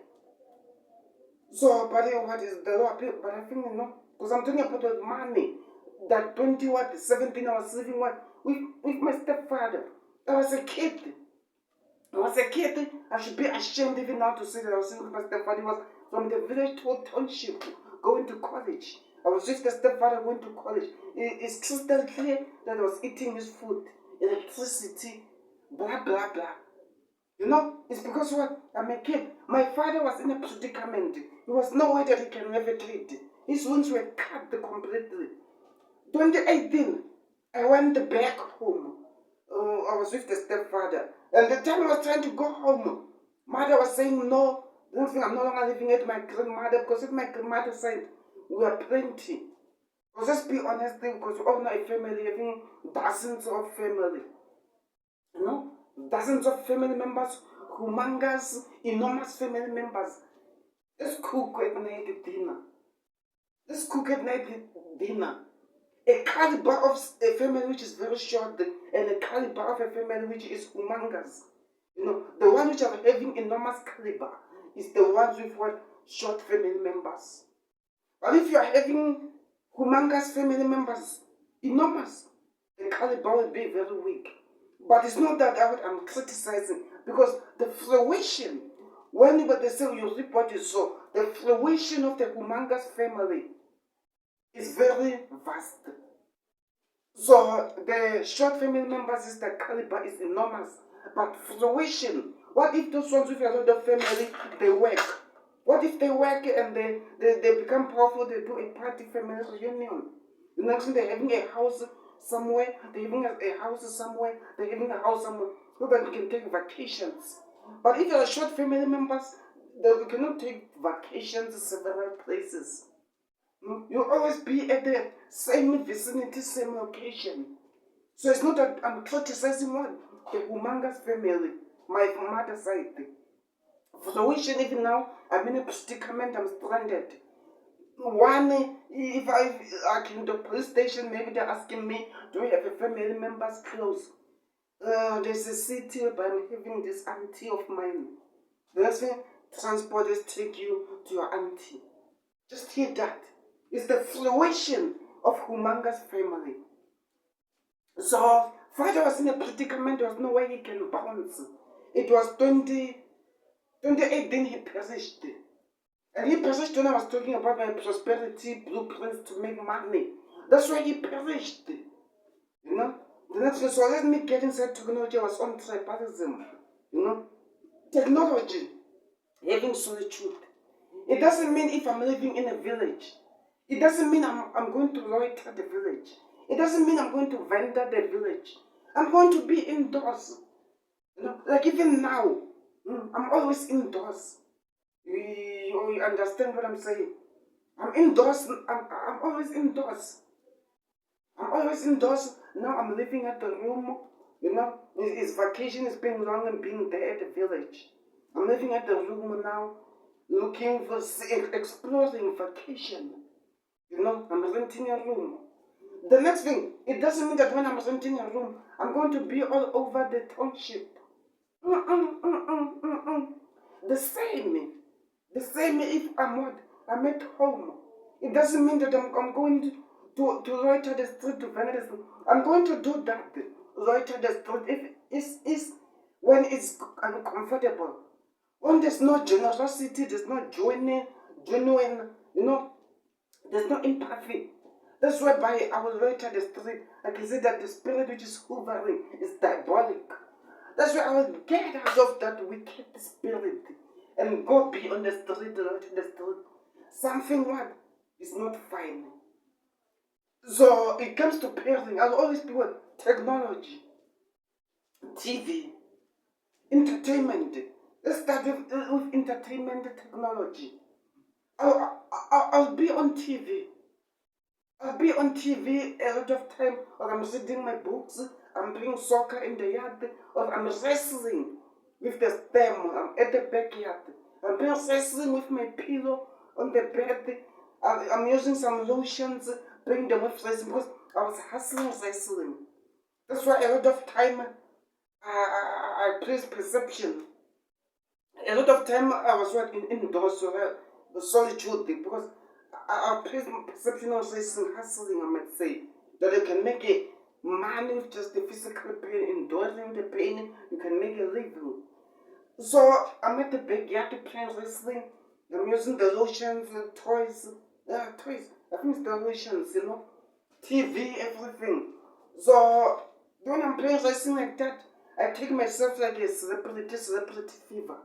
So, but what is the law? But I think, because I'm talking about the money. That 17, I was living with my stepfather. I was a kid. I should be ashamed even now to say that I was living with my stepfather. He was from the village to a township, going to college. I was with the stepfather going to college. It's crystal clear that I was eating his food, electricity, blah, blah, blah. It's because what? I'm a kid. My father was in a predicament. There was no way that he can levitate. His wounds were cut completely. 2018, I went back home. I was with the stepfather. And the time I was trying to go home, Mother was saying no. The next thing, I'm no longer living at my grandmother because at my grandmother's side, we are plenty. Because let's be honest, because we all know a family having dozens of family. You know? Dozens of family members, humongous, enormous family members. Let's cook at night dinner. Let's cook at night dinner. A caliber of a family which is very short and a caliber of a family which is humongous. You know, the one which are having enormous caliber is the ones with what short family members. But if you are having humongous family members, enormous, the caliber will be very weak. But it's not that I'm criticizing, because the fruition, when they say you reap what you sow, the fruition of the humongous family is very vast. So the short family members is the caliber is enormous. But fruition, what if those ones with a lot of family, they work? What if they work and they become powerful, they do a party family reunion? The next thing they're having a house somewhere, they're having a house somewhere, they're having a house somewhere, so that we can take vacations. But if you're short family members, we cannot take vacations to several places. You'll always be at the same vicinity, same location. So it's not that I'm criticizing one, the humongous family, my mother's side. For the wish, even now, I'm in a predicament, I'm stranded. One, if I can the police station, maybe they're asking me, do we have a family members close? There's a city, but I'm having this auntie of mine. The next thing, transporters take you to your auntie. Just hear that. It's the fruition of humongous family. So, father was in a predicament, there was no way he can bounce. It was 2018 he perished. And he perished when I was talking about my prosperity blueprints to make money. That's why he perished. You know? The next thing, so let me get inside technology. I was on tribalism. You know? Technology, having solitude. It doesn't mean if I'm living in a village. It doesn't mean I'm going to loiter the village. It doesn't mean I'm going to wander the village. I'm going to be indoors. You know? Like even now, I'm always indoors. You understand what I'm saying? I'm indoors. I'm always indoors. I'm always indoors. Now I'm living at the room. You know, his vacation is being long and being there at the village. I'm living at the room now, looking for, exploring vacation. You know, I'm renting a room. The next thing, it doesn't mean that when I'm renting a room, I'm going to be all over the township. The same. The same if I'm at home. It doesn't mean that I'm going to loiter the street to Venice. I'm going to do that. Loiter the street if it's when it's uncomfortable. When there's no generosity, there's no genuine, you know, there's no empathy. That's why I will loiter the street. I can say that the spirit which is hovering is diabolic. That's why I will get out of that wicked spirit and go be on the street, loiter the street. Something what is not fine. So it comes to parenting. I'll always be with technology, TV, entertainment. Let's start with entertainment technology. I'll be on TV. I'll be on TV a lot of time, or I'm reading my books, I'm playing soccer in the yard, or I'm wrestling with the stem, I'm at the backyard. I'm playing wrestling with my pillow on the bed. I'm using some lotions, playing them with wrestling, because I was hustling wrestling. That's why a lot of time I place perception. A lot of time I was working indoors, so solitude, because I place perception of wrestling, hustling, I might say, that you can make a money with just the physical pain, enduring the pain, you can make a living. So I'm at the backyard playing wrestling. I'm using the lotions, the toys. Toys. I think it's the lotions, you know. TV, everything. So when I'm playing wrestling like that, I take myself like a celebrity fever.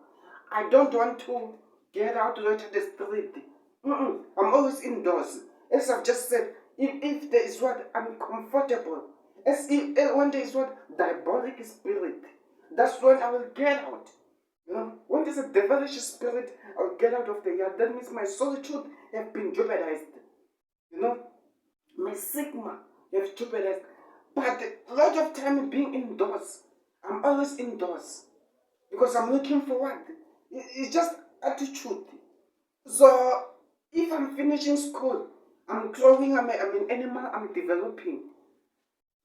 I don't want to get out to the street. I'm always indoors. As I've just said, if there is what uncomfortable, as if when there is what diabolic spirit, that's when I will get out. You know, when When there's a devilish spirit, I'll get out of the yard. That means my solitude have been jeopardized. My sigma have jeopardized. But a lot of time being indoors, I'm always indoors because I'm looking forward. It's just attitude. So if I'm finishing school, I'm growing, I'm an animal, I'm developing.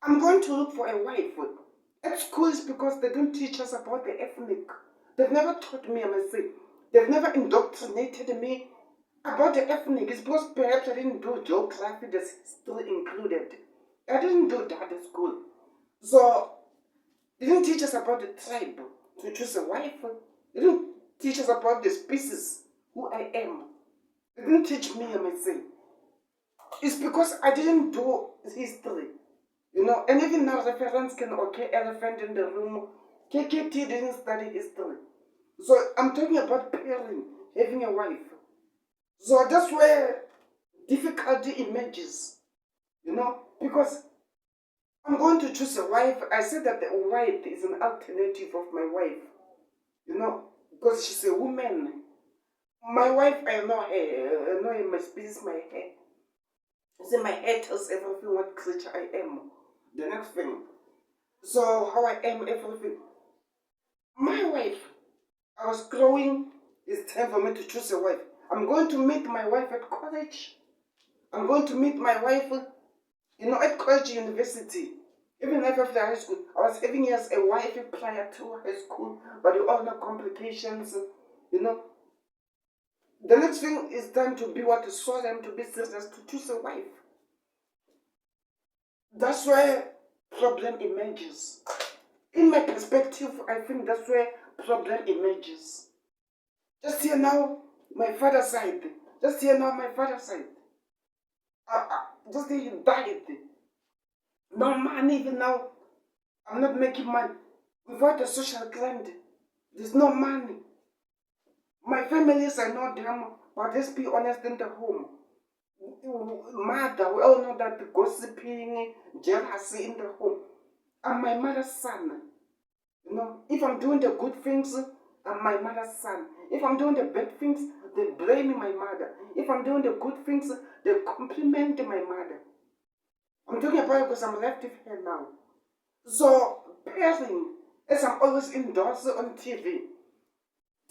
I'm going to look for a wife. At school is because they don't teach us about the ethnic. They've never taught me, I must say. They've never indoctrinated me about the ethnic. It's because perhaps I didn't do geography, that's still included. I didn't do that at school. So they didn't teach us about the tribe to choose a wife. They didn't teach us about the species, who I am. They didn't teach me, I must say. It's because I didn't do history. And even now reference can occur, elephant in the room. KKT didn't study history. So I'm talking about pairing, having a wife. So that's where difficulty emerges, because I'm going to choose a wife. I said that the white is an alternative of my wife, because she's a woman. My wife, I know her, I know my species, my hair. See, my hair tells everything what creature I am. The next thing. So, how I am, everything. My wife, I was growing, it's time for me to choose a wife. I'm going to meet my wife at college. I'm going to meet my wife, at college, university. Even after high school, I was having as a wife prior to high school, but you all know complications, The next thing is time to be what is solemn, to be serious, to choose a wife. That's where problem emerges. In my perspective, I think that's where problem emerges. Just here now, my father's side. Just here now, my father's side. Just here he died. No money even now. I'm not making money. Without a social grant, there's no money. My families are not them, but let's be honest in the home. Mother, we all know that the gossiping, jealousy in the home. I'm my mother's son. If I'm doing the good things, I'm my mother's son. If I'm doing the bad things, they blame my mother. If I'm doing the good things, they compliment my mother. I'm talking about it because I'm left with her now. So, pairing, as I'm always indoors on TV.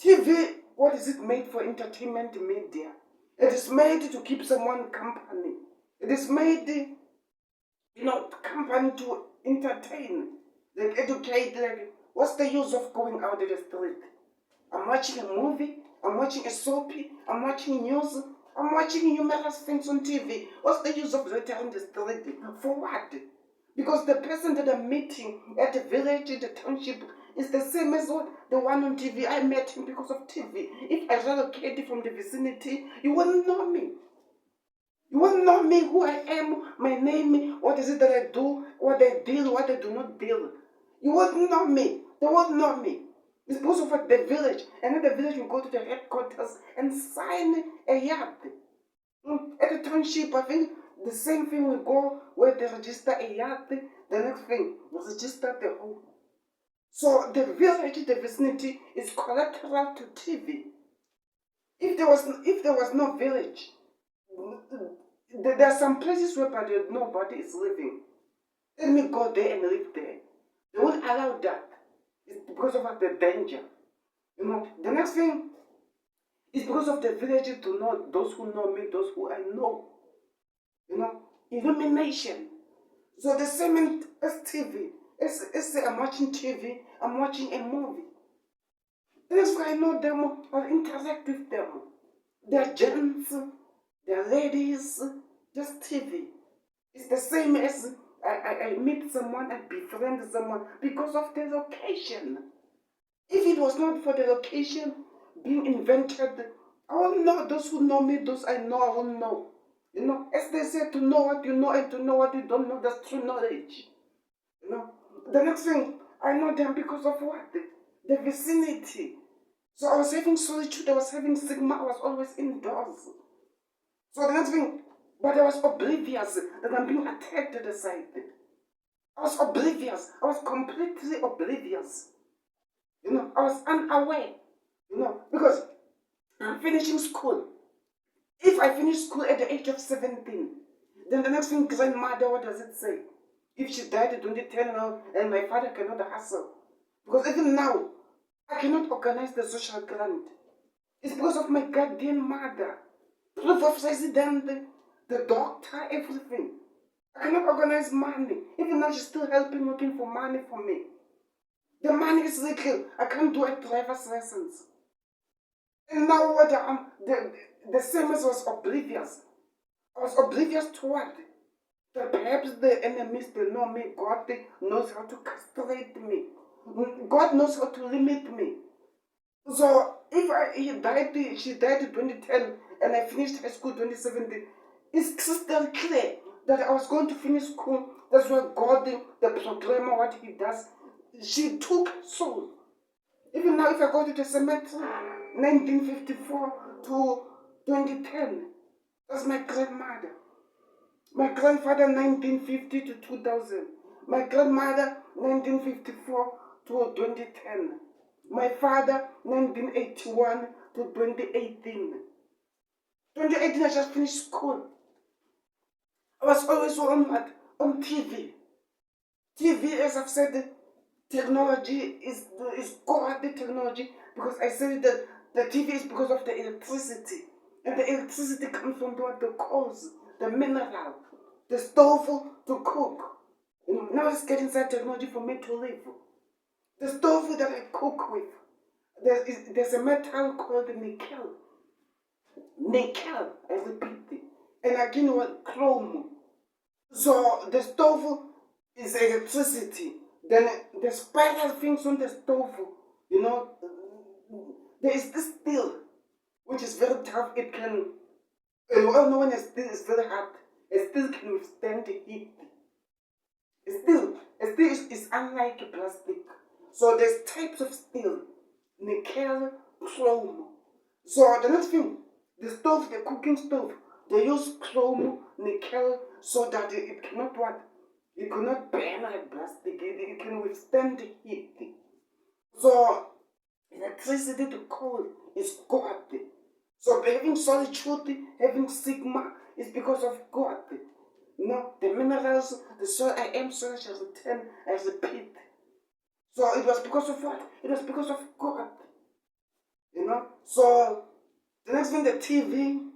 TV, what is it made for? Entertainment media. It is made to keep someone company. It is made, company to entertain, like educate, like what's the use of going out in the street? I'm watching a movie, I'm watching a soapy, I'm watching news, I'm watching numerous things on TV. What's the use of returning the street? For what? Because the person that I'm meeting at the village, in the township, is the same as the one on TV. I met him because of TV. If I relocated from the vicinity, you wouldn't know me. You won't know me, who I am, my name, what is it that I do, what I deal, what I do not deal. You won't know me. They won't know me. It's because of the village. And in the village, you go to the headquarters and sign a yard. At the township, I think the same thing will go where they register a yard. The next thing, they register the home. So the village, the vicinity, is collateral to TV. If there was no village, there are some places where nobody is living. Let me go there and live there. They won't allow that. It's because of the danger. The next thing is because of the village to know those who know me, those who I know. Illumination. So the same as TV. As I'm watching TV, I'm watching a movie. That's why I know them or interact with them. They're gents, they're ladies, just TV. It's the same as I meet someone, I befriend someone because of the location. If it was not for the location being invented, I won't know. Those who know me, those I know, I won't know. As they say, to know what you know and to know what you don't know, that's true knowledge. The next thing, I know them because of what? The vicinity. So I was having solitude, I was having stigma, I was always indoors. So the next thing, but I was oblivious that I'm being attacked at the side. I was oblivious. I was completely oblivious. I was unaware. Because I'm finishing school. If I finish school at the age of 17, then the next thing, grandmother, what does it say? If she died in 2010 now, and my father cannot hustle. Because even now, I cannot organize the social grant. It's because of my goddamn mother. Proof of resident, the doctor, everything. I cannot organize money. Even now, she's still helping, looking for money for me. The money is little. I can't do a driver's license. And now what the Simmons was oblivious. I was oblivious to what? That perhaps the enemies they know me. God knows how to castrate me. God knows how to limit me. So if she died in 2010 and I finished high school 2017, it's crystal clear that I was going to finish school. That's why God, the programmer, what he does, she took soul. Even now, if I go to the cemetery, 1954 to 2010, that's my grandmother. My grandfather, 1950 to 2000. My grandmother, 1954 to 2010. My father, 1981 to 2018. 2018, I just finished school. I was always on TV. TV, as I've said, technology is God, the technology, because I said that the TV is because of the electricity. And the electricity comes from the coals, the mineral, the stove to cook. Now it's getting that technology for me to live. The stove that I cook with, there's a metal called nickel. Nickel, I repeat it. And again, chrome. So the stove is electricity. Then the spiral things on the stove, there is this steel, which is very tough. It can, you all know when a steel is very hard, a steel can withstand the heat. A steel is unlike plastic. So there's types of steel, nickel, chrome. So the next thing, the stove, the cooking stove, they use chrome, nickel, so that it cannot what? It cannot burn like plastic. It can withstand the heat. So electricity to coal is God. So having solitude, having sigma is because of God. The minerals, the soil I am, soil shall return as a pit. So it was because of what? It was because of God. So the next thing, the TV,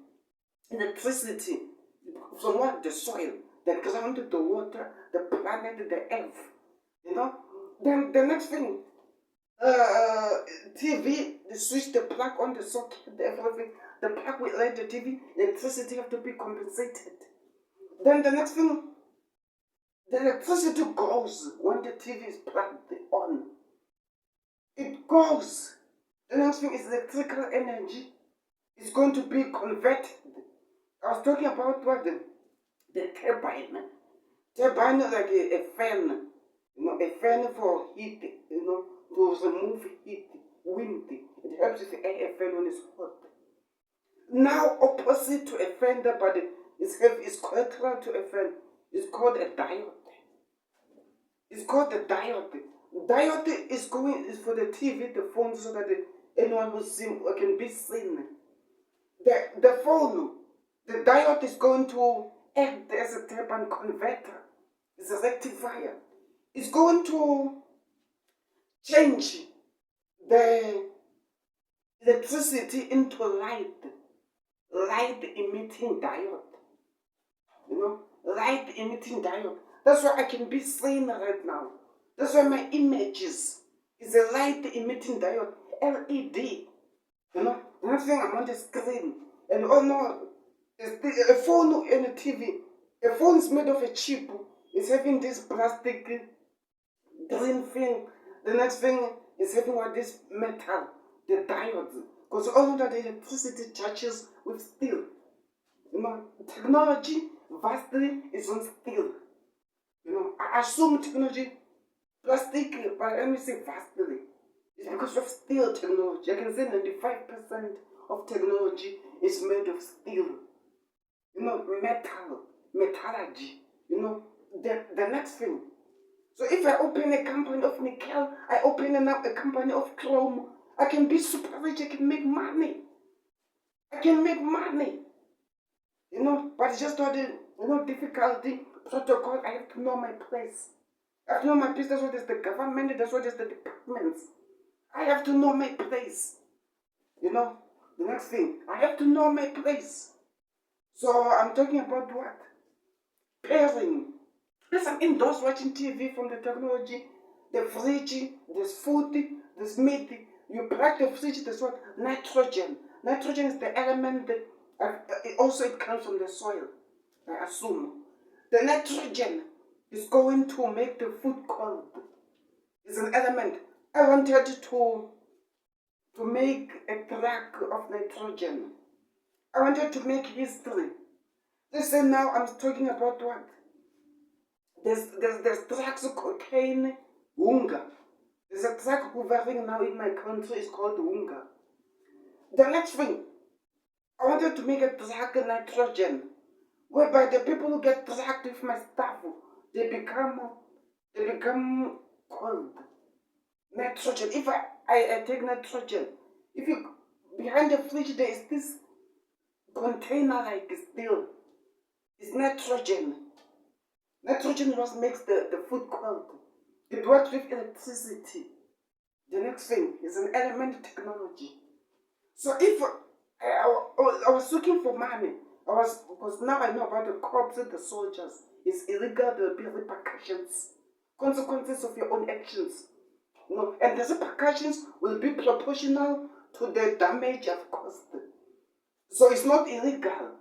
electricity, from what? The soil, the ground, the water, the planet, the earth. Then the next thing, TV, the switch, the plug on the socket, everything. The plug will light the TV, electricity have to be compensated. Then the next thing, the electricity goes when the TV is plugged on. It goes. The next thing is electrical energy. It's going to be converted. I was talking about what the turbine. Turbine is like a fan. A fan for heat, to remove heat, wind. It helps with air fan when it's hot. Now, opposite to a fan, but it's collateral to a fan. It's called a diode. It's called the diode. Diode is for the TV, the phone, so that anyone who can be seen. The phone, the diode is going to act as a turbine converter. It's a rectifier. It's going to change the electricity into light emitting diode. Light emitting diode. That's why I can be seen right now. That's why my images is a light emitting diode, LED. Nothing I'm on the screen. And a phone and a TV. A phone is made of a chip. It's having this plastic green thing. The next thing is having this metal, the diodes. Because all that electricity touches with steel. Technology vastly is on steel. I assume technology, plastic, but let me say vastly. It's because of steel technology. I can say 95% of technology is made of steel. Metal, metallurgy. The next thing. So if I open a company of nickel, I open a company of chrome, I can be super rich, I can make money. I can make money. But it's just not the difficulty, protocol. I have to know my place. I have to know my place. That's what is the government, that's what is the departments. I have to know my place. The next thing, I have to know my place. So I'm talking about what? Pairing. Yes, I'm indoors watching TV from the technology, the fridge, there's food, there's meat. You plug the fridge, there's what? Nitrogen. Nitrogen is the element that also it comes from the soil, I assume. The nitrogen is going to make the food cold. It's an element. I wanted to make a track of nitrogen. I wanted to make history. Listen now, I'm talking about what? There's drugs, cocaine, hunger. There's a drug hovering now in my country, it's called hunger. The next thing, I wanted to make a drug nitrogen, whereby the people who get drugged with my stuff, they become cold. Nitrogen. If I take nitrogen, if you behind the fridge there is this container like steel, it's nitrogen. Nitrogen what makes the food cold. It works with electricity. The next thing is an element technology. So if I was looking for money, because now I know about the cops and the soldiers. It's illegal, there will be repercussions, consequences of your own actions. And the repercussions will be proportional to the damage I've caused. So it's not illegal.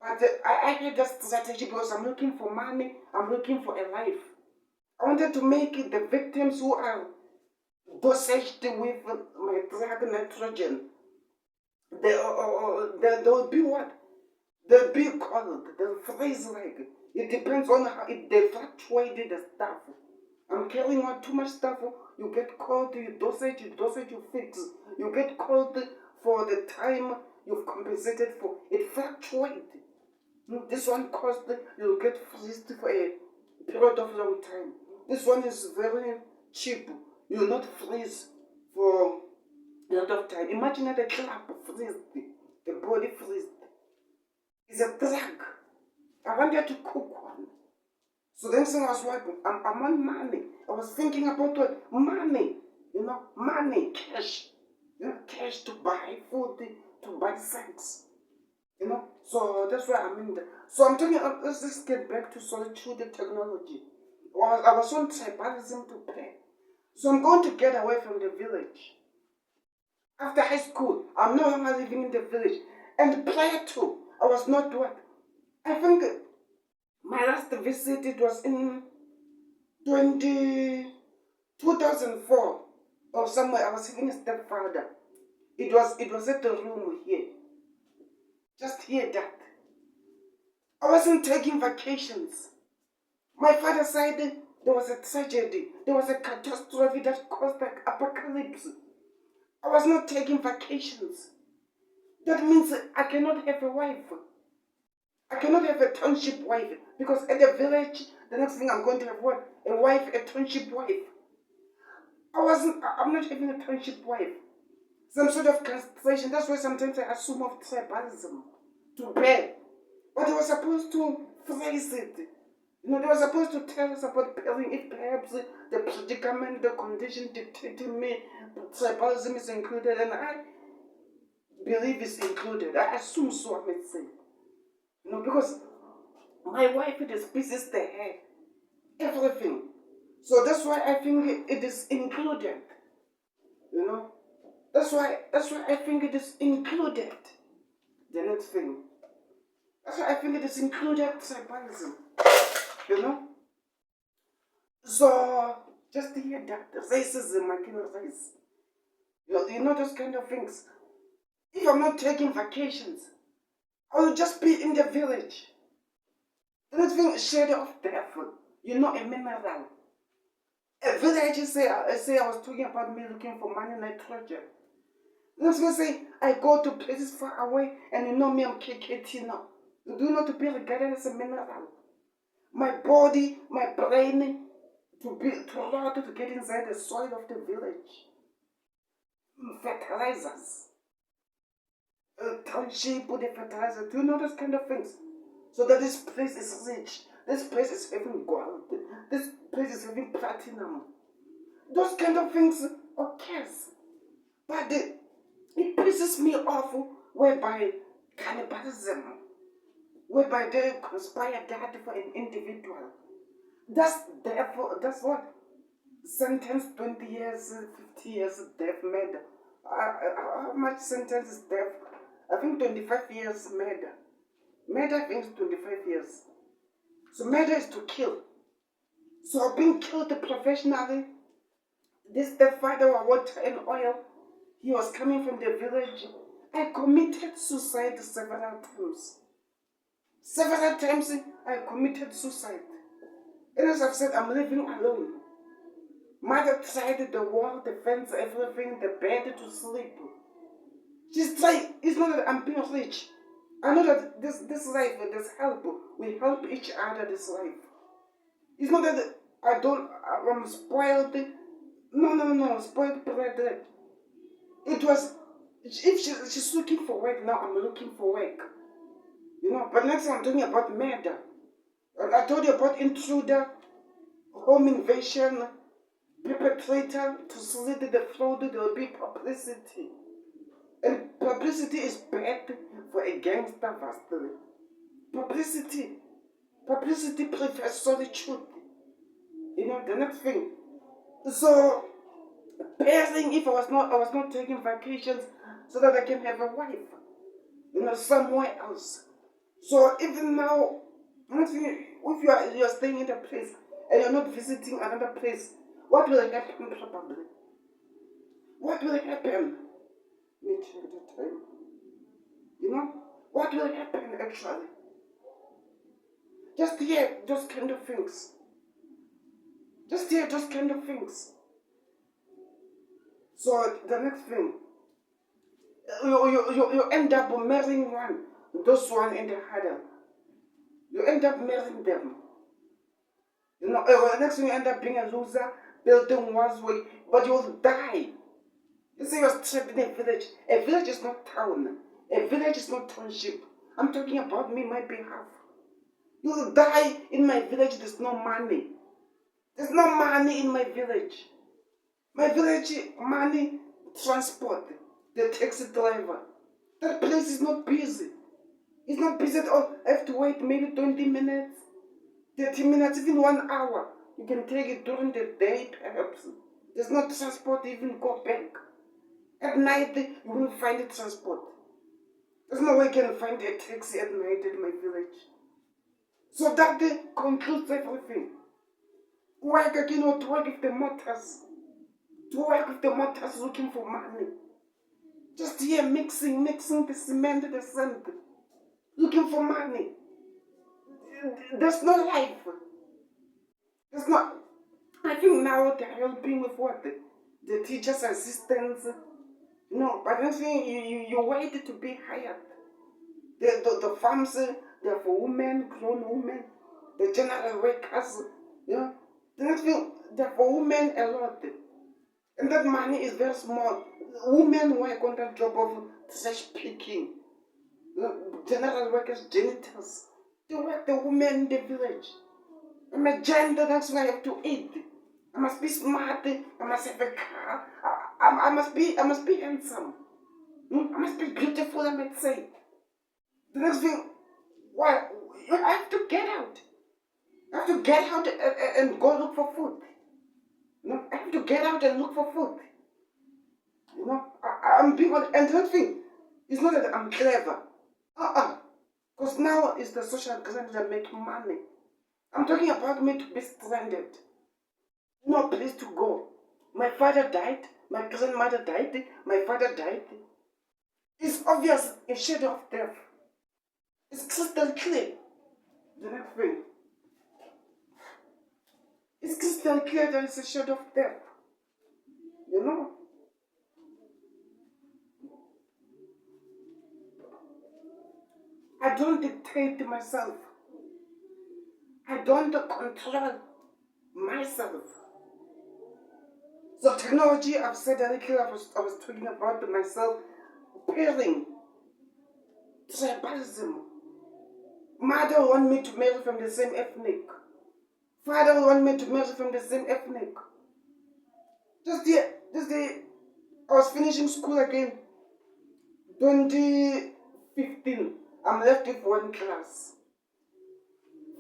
But I had a strategy because I'm looking for money, I'm looking for a life. I wanted to make it the victims who are dosaged with my drug nitrogen. They will be what? They'll be cold, they'll freeze like. It depends on how they fluctuate the stuff. I'm carrying out too much stuff, you get cold, you dosage, you fix. You get cold for the time you've compensated for. It fluctuates. This one cost, you'll get freezed for a period of long time. This one is very cheap. You'll not freeze for a lot of time. Imagine that the club freezed, the body freezed. It's a drug. I wanted to cook one. So then I was working. I'm on money. I was thinking about what? Money. Money, cash. Cash to buy food, to buy sex. So that's why I'm in there. So I'm talking, let's just get back to solitude technology. I was on tribalism to play. So I'm going to get away from the village. After high school, I'm no longer living in the village. And prior to, I was not what? I think my last visit, it was in 2004 or somewhere. I was having a stepfather. It was at the room here. Just hear that. I wasn't taking vacations. My father said there was a tragedy. There was a catastrophe that caused the apocalypse. I was not taking vacations. That means I cannot have a wife. I cannot have a township wife. Because at the village, the next thing I'm going to have what? A wife, a township wife. I'm not having a township wife. Some sort of castration. That's why sometimes I assume of tribalism. To bear. But they were supposed to phrase it. They were supposed to tell us about pairing if perhaps the predicament, the condition dictating me, tribalism is included, and I believe it's included. I assume so, I may say. Because my wife, it is pieces the hair, everything. So that's why I think it is included. That's why I think it is included. The next thing. That's why I think it is included tribalism. So just to hear that, racism, I cannot race. Those kind of things. If I'm not taking vacations, I will just be in the village. The next thing, shadow of death. A mineral. A village, I was talking about me looking for money nitrogen. The next thing say, I go to places far away and me, I'm KKT now. You do not to be regarded as a mineral. My body, my brain, to allow to get inside the soil of the village. fertilizers. Township with the fertilizer. Do you know those kind of things? So that this place is rich. This place is having gold. This place is having platinum. Those kind of things occurs. But it pisses me off whereby cannibalism, whereby they conspire that for an individual. That's therefore, that's what? Sentence 20 years, 50 years death murder. How much sentence is death? I think 25 years murder. Murder I think is 25 years. So murder is to kill. So being killed professionally, this the father of water and oil, he was coming from the village. I committed suicide several times. Several times I committed suicide. And as I've said, I'm living alone. Mother tried the wall, the fence, everything, the bed to sleep. She's trying. It's not that I'm being rich. I know that this life, there's help. We help each other this life. It's not that I'm spoiled. No, spoiled brethren. It was, if she's looking for work now, I'm looking for work. But next I'm talking about murder. I told you about intruder, home invasion, perpetrator, to slit the throat, there will be publicity. And publicity is bad for a gangster, vastly. Publicity prefers solitude. The next thing. So, pairing, if I was not taking vacations so that I can have a wife, somewhere else. So even now, if you're staying in a place and you're not visiting another place, what will happen probably? What will happen? Let me check the time. What will happen actually? Just hear those kind of things. Just hear those kind of things. So the next thing, you end up marrying those one in the huddle. You end up marrying them. Next thing you end up being a loser, building one's way, but you will die. You see, you're trapped in a village. A village is not town. A village is not township. I'm talking about me, my behalf. You will die in my village. There's no money. There's no money in my village. My village, money, transport, the taxi driver. That place is not busy. It's not busy at all. I have to wait maybe 20 minutes, 30 minutes, even 1 hour. You can take it during the day, perhaps. There's no transport to even go back. At night, you won't find a transport. There's no way you can find a taxi at night in my village. So that concludes everything. To work with the motors. To work with the motors looking for money. Just here mixing the cement, the sand. Looking for money. There's no life. There's not. I think now they're helping with what? The teachers' assistants. But I'm saying you wait to be hired. The farms, they're for women, grown women. The general workers, The next thing, they're for women a lot. And that money is very small. Women work on that job of trash picking. General workers, janitors. They work the women in the village. I'm a gender, that's why I have to eat. I must be smart. I must have a car. I must be handsome. I must be beautiful, I might say. The next thing, I have to get out. I have to get out and go look for food. I have to get out and look for food. I'm being on, and the next thing, it's not that I'm clever. Because now it's the social grant that make money. I'm talking about me to be stranded. No place to go. My father died. My grandmother died. My father died. It's obvious, a shadow of death. It's crystal clear. The next thing. It's crystal clear that it's a shadow of death. I don't dictate myself. I don't control myself. So technology, I've said a little, I was talking about myself, pairing, tribalism. Mother want me to marry from the same ethnic. Father want me to marry from the same ethnic. Just the, I was finishing school again, 2015. I'm left with one class.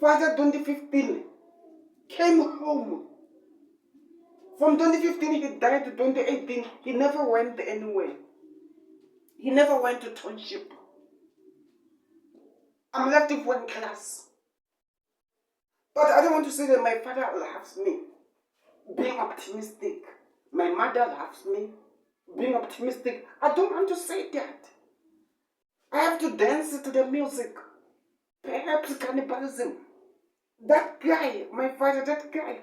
Father, 2015, came home. From 2015, he died to 2018. He never went anywhere. He never went to township. I'm left with one class. But I don't want to say that my father loves me. Being optimistic. My mother loves me. Being optimistic. I don't want to say that. I have to dance to the music. Perhaps cannibalism. That guy, my father, that guy,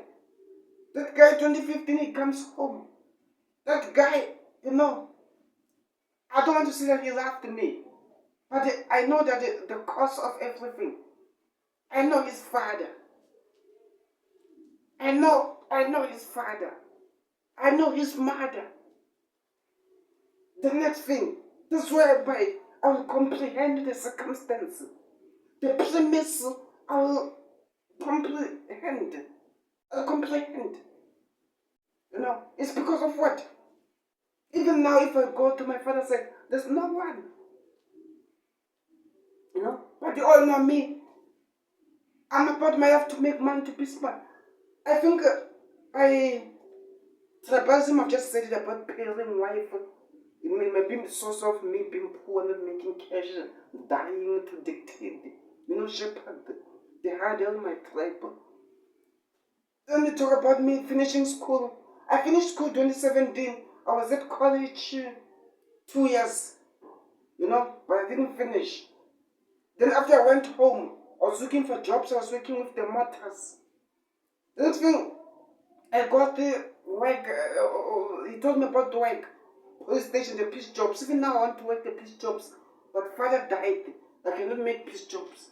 2015, he comes home. That guy, I don't want to say that he loved me. But I know that the cause of everything, I know his father. I know his father. I know his mother. The next thing, this whereby I will comprehend the circumstance. The premise, I will comprehend. It's because of what? Even now, if I go to my father and say, there's no one. But they all know me. I'm about my life to make money to be smart. I think tribalism, I've just said it about pairing wife. It may be the source of me being poor, not making cash, dying to dictate. Shepherd, they had all my tribe. Then they talk about me finishing school. I finished school 2017. I was at college 2 years, but I didn't finish. Then after I went home, I was looking for jobs. I was working with the motors. The next thing, I got the work. He told me about the work. Police station, the peace jobs. Even now I want to work the peace jobs. But father died. I cannot make peace jobs.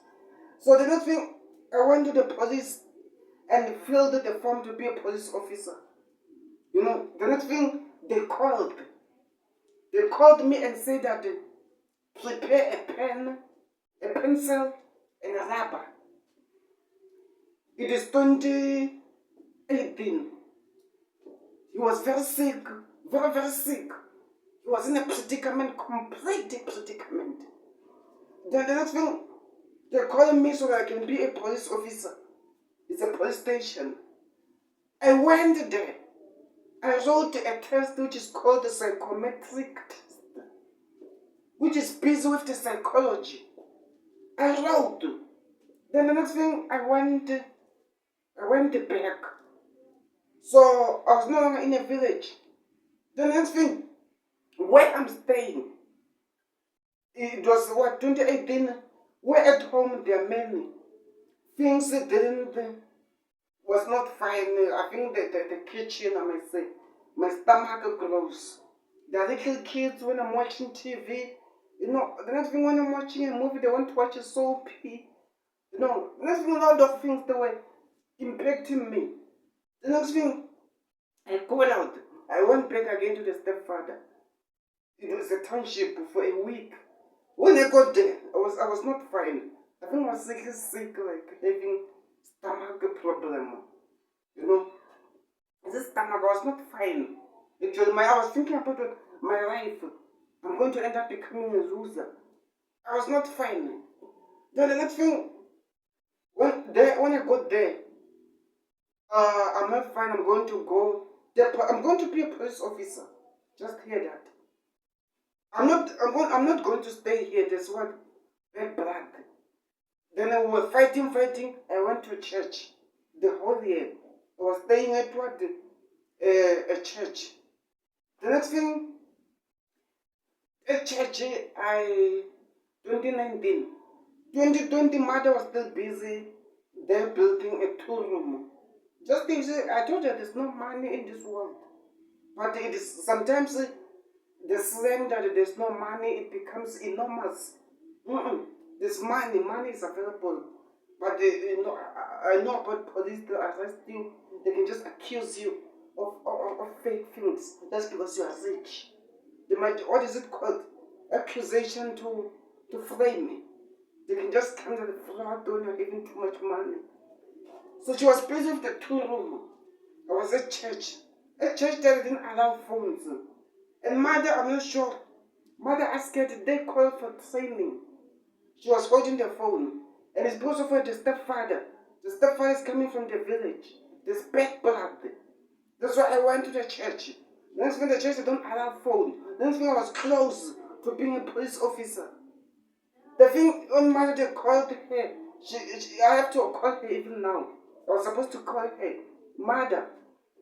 So the next thing, I went to the police and filled the form to be a police officer. The next thing, they called. They called me and said that prepare a pen, a pencil, and a rubber. It is 2018. He was very sick, very, very sick. He was in a predicament, complete predicament. Then the next thing, they called me so that I can be a police officer. It's a police station. I went there. I wrote a test which is called the psychometric test, which is busy with the psychology. I wrote. Then the next thing, I went back. So I was no longer in a village. The next thing, where I'm staying, it was 2018. Where at home there are many things that was not fine. I think the kitchen, I might say, my stomach grows. The little kids, when I'm watching TV, the next thing when I'm watching a movie, they want to watch a soapy. The next thing, a lot of things that were impacting me. The next thing, I called out. I went back again to the stepfather. It was a township for a week. When I got there, I was not fine. I think I was sick, like having stomach problem. This stomach, I was not fine. Actually, I was thinking about my life. I'm going to end up becoming a loser. I was not fine. Then the next thing, when I got there, I'm not fine. I'm going to be a police officer. Just hear that. I'm not going to stay here. That's what bad blood. Then I was fighting. I went to church the whole year. I was staying at a church. The next thing, at church, 2019, 2020, mother was still busy. They're building a 2-room. Just think, I told her there's no money in this world. But it is sometimes the slang that there's no money, it becomes enormous. There's money is available. But I know about police, they'll arrest you. They can just accuse you of fake things just because you are rich. They might, what is it called? Accusation to frame me. They can just come to the floor when you're having too much money. So she was busy with the 2 room. I was at church. At church they didn't allow phones. And mother, I'm not sure. Mother asked her, did they call for training? She was holding the phone. And it's because of her, the stepfather. The stepfather is coming from the village. There's bad blood. That's why I went to the church. The next thing the church, they don't allow phone. The next thing I was close to being a police officer. The thing on mother, they called her. I have to call her even now. I was supposed to call her. Mother,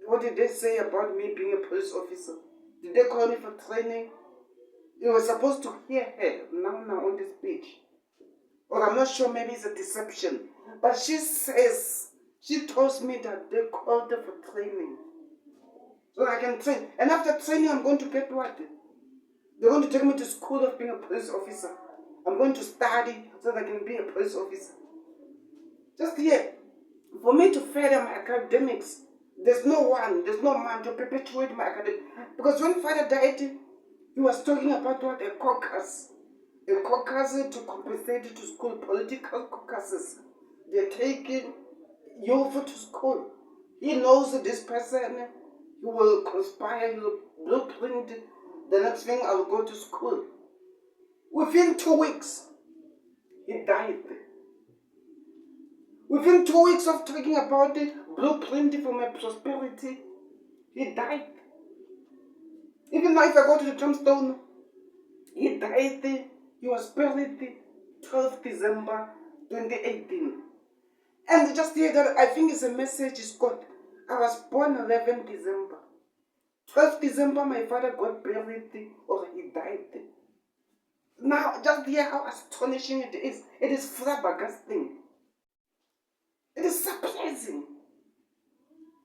what did they say about me being a police officer? Did they call me for training? You were supposed to hear her now on this page. Or I'm not sure, maybe it's a deception. But she says, she tells me that they called her for training. So I can train. And after training, I'm going to get what? They're going to take me to school of being a police officer. I'm going to study so that I can be a police officer. Just here, for me to further my academics, there's no man to perpetuate my academics. Because when father died, he was talking about what? A caucus. A caucus to compensate to school, political caucuses. They're taking youth to school. He knows that this person, he will conspire, he will blueprint. The next thing, I'll go to school. Within 2 weeks, he died. Within 2 weeks of talking about the blueprint for my prosperity, he died. Even now, if I go to the tombstone, he died. He was buried 12 December 2018. And just here that I think it's a message is got. I was born 11 December. 12 December, my father got buried or he died. Now, just hear how astonishing it is. It is flabbergasting. It is surprising.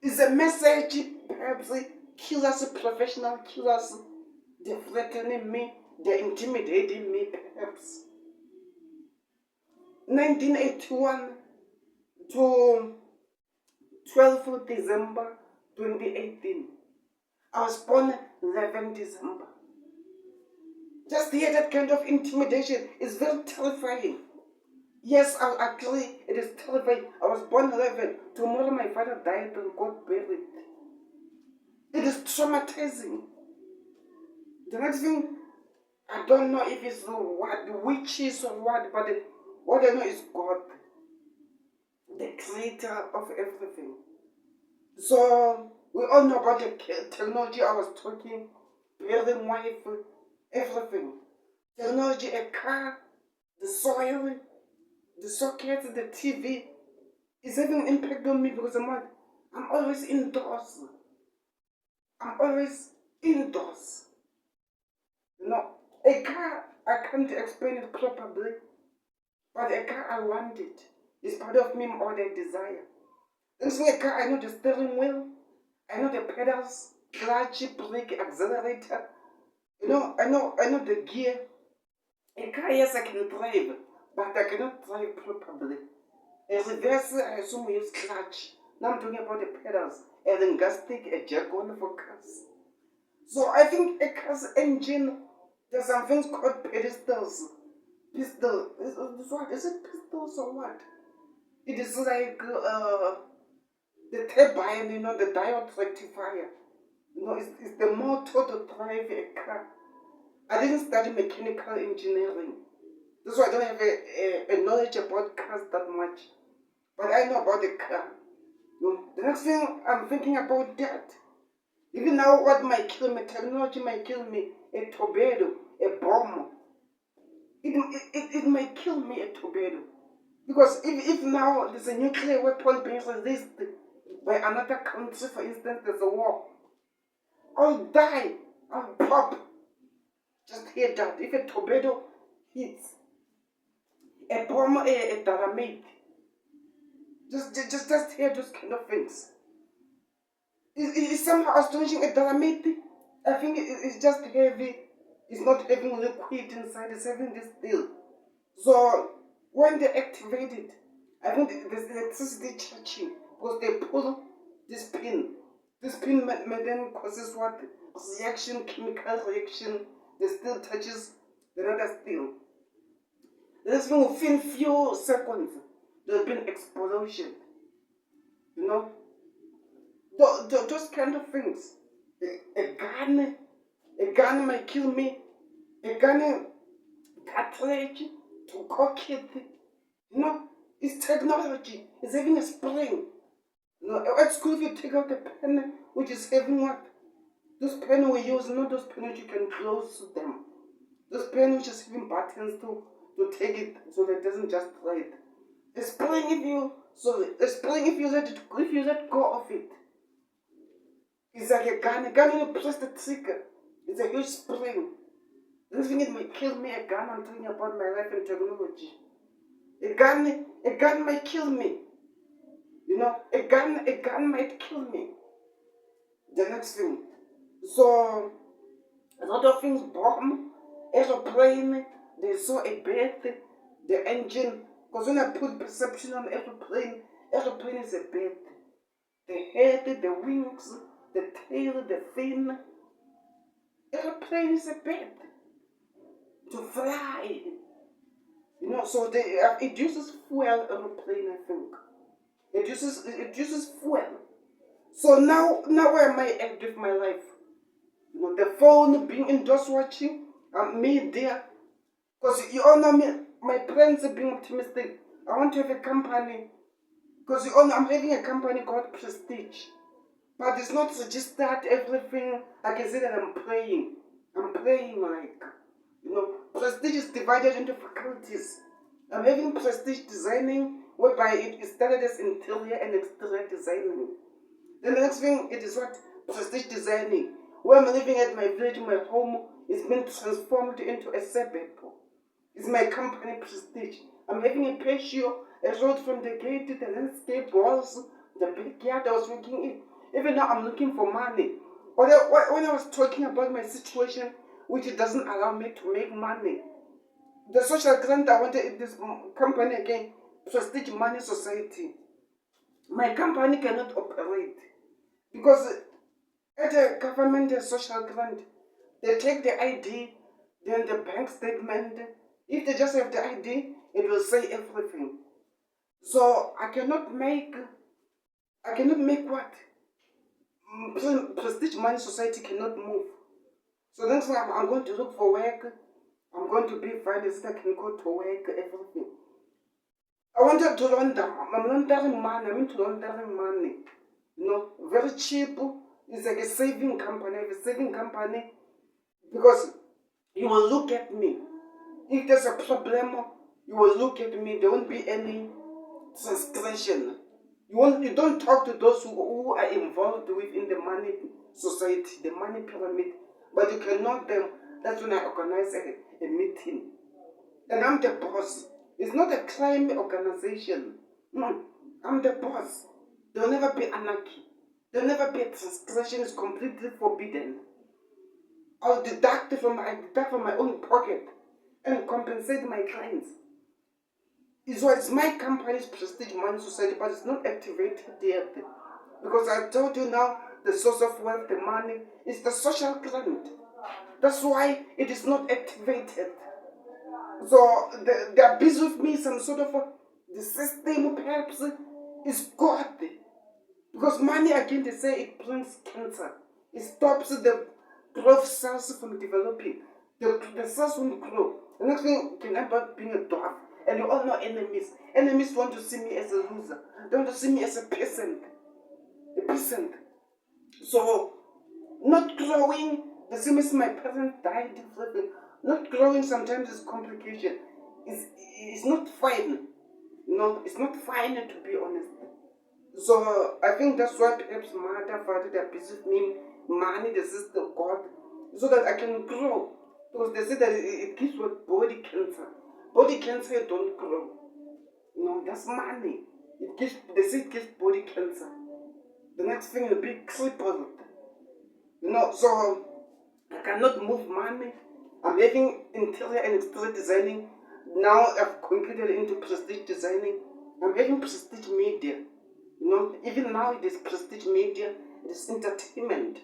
It's a message, perhaps killers, professional killers, they're threatening me, they're intimidating me, perhaps. 1981 to 12 December 2018. I was born 11 December. Just hear that kind of intimidation is very terrifying. Yes, I'll agree, it is terrifying. I was born 11. Tomorrow my father died and got buried. It is traumatizing. The next thing, I don't know if it's what, witches or what, but what I know is God, the creator of everything. So, we all know about the technology I was talking, building wife, everything. Technology, a car, the soil, the sockets, the TV, is having an impact on me because I'm always indoors. I'm always indoors. You know, a car, I can't explain it properly, but a car, I want it. It's part of me more than desire. And so a car, I know the steering wheel, I know the pedals, clutch, brake, accelerator. You know, I know the gear. A car, yes, I can drive, but I cannot drive properly. A reverse, I assume we use clutch. Now I'm talking about the pedals. And then gas tank, a jack on for cars. So I think a car's engine, there's some things called pedestals. Pistol, what? Is it pistols or what? It is like the turbine, you know, the diode rectifier. You know, it's the motor to drive a car. I didn't study mechanical engineering. That's why I don't have a knowledge about cars that much. But I know about the car. You know, the next thing I'm thinking about that. Even now, what might kill me, technology might kill me, a torpedo, a bomb. It might kill me, a torpedo. Because if now there's a nuclear weapon being released by another country, for instance, there's a war, I'll die, I'll pop. Just hear that. If a torpedo hits, a bomb, a dynamite, just hear those kind of things. It's somehow astonishing. A dynamite, I think it's just heavy. It's not having liquid inside, it's having this steel. So when they activate it, I think there's electricity charging because they pull this pin. This pain may then causes what? Reaction, chemical reaction. The steel touches another steel. The next thing, within few seconds, there'll be an explosion. You know? Those kind of things. A gun might kill me. A gun cartridge to cock it. You know? It's technology. It's having a spring. You know, at school, if you take out the pen, which is having what? Those pen we use, not those pen which you can close them. Those pen which is having buttons to take it so that it doesn't just write. The spring if you let go of it, it's like a gun. A gun, you press the trigger. It's a huge spring. This thing, it might kill me. A gun, I'm talking about my life and technology. A gun might kill me. You know, a gun might kill me. The next thing. So, a lot of things, bomb, aeroplane, they saw a bird, the engine. Because when I put perception on aeroplane is a bird. The head, the wings, the tail, the fin. Aeroplane is a bird. To fly. You know, so it uses fuel, aeroplane, I think. It uses fuel. So now where am I at with my life? You know, the phone, being indoors watching, me there. Because you all know me, my plans are being optimistic. I want to have a company. Because you all know I'm having a company called Prestige. But it's not registered, everything. I can say that I'm praying. Like, you know, Prestige is divided into faculties. I'm having Prestige designing, whereby it started as interior and exterior designing. Then the next thing, it is what? Prestige designing. Where I'm living at my village, my home, is being transformed into a suburb. It's my company Prestige. I'm having a patio, a road from the gate to the landscape walls, the backyard I was working in. Even now I'm looking for money. But when I was talking about my situation, which doesn't allow me to make money, the social grant I wanted in this company again, Prestige Money Society. My company cannot operate because at a government social grant, they take the ID, then the bank statement. If they just have the ID, it will say everything. So I cannot make what? Prestige Money Society cannot move. So that's why I'm going to look for work. I'm going to be finance. I can go to work, everything. I wanted to launder. I'm laundering money. I'm into laundering money. You know, very cheap. It's like a saving company. I have a saving company because you will look at me. If there's a problem, you will look at me. There won't be any transgression. You don't talk to those who are involved within the money society, the money pyramid, but you can know them. That's when I organize a meeting. And I'm the boss. It's not a crime organization. No, I'm the boss. There will never be anarchy. There will never be a transgression. It's completely forbidden. I'll deduct from my own pocket and compensate my clients. It's my company's Prestige Money Society, but it's not activated yet. Because I told you now, the source of wealth, the money, is the social grant. That's why it is not activated. So they are busy with me, some sort of the system perhaps is God. Because money, again, they say it brings cancer. It stops the growth cells from developing. The cells won't grow. The next thing, you can end up being a dwarf. And you all know enemies. Enemies want to see me as a loser. They want to see me as a peasant. So, not growing, the same as my parents died. Not growing sometimes is complication. It's not fine. No, it's not fine, to be honest. So I think that's why perhaps mother, father, they're busy with me, money, the sister, God, so that I can grow. Because they say that it gives what? Body cancer. Body cancer don't grow. No, that's money. They say it gives body cancer. The next thing will be crippled. So I cannot move money. I'm having interior and exterior designing. Now I've completed into prestige designing. I'm having prestige media. Even now it is prestige media. It's entertainment.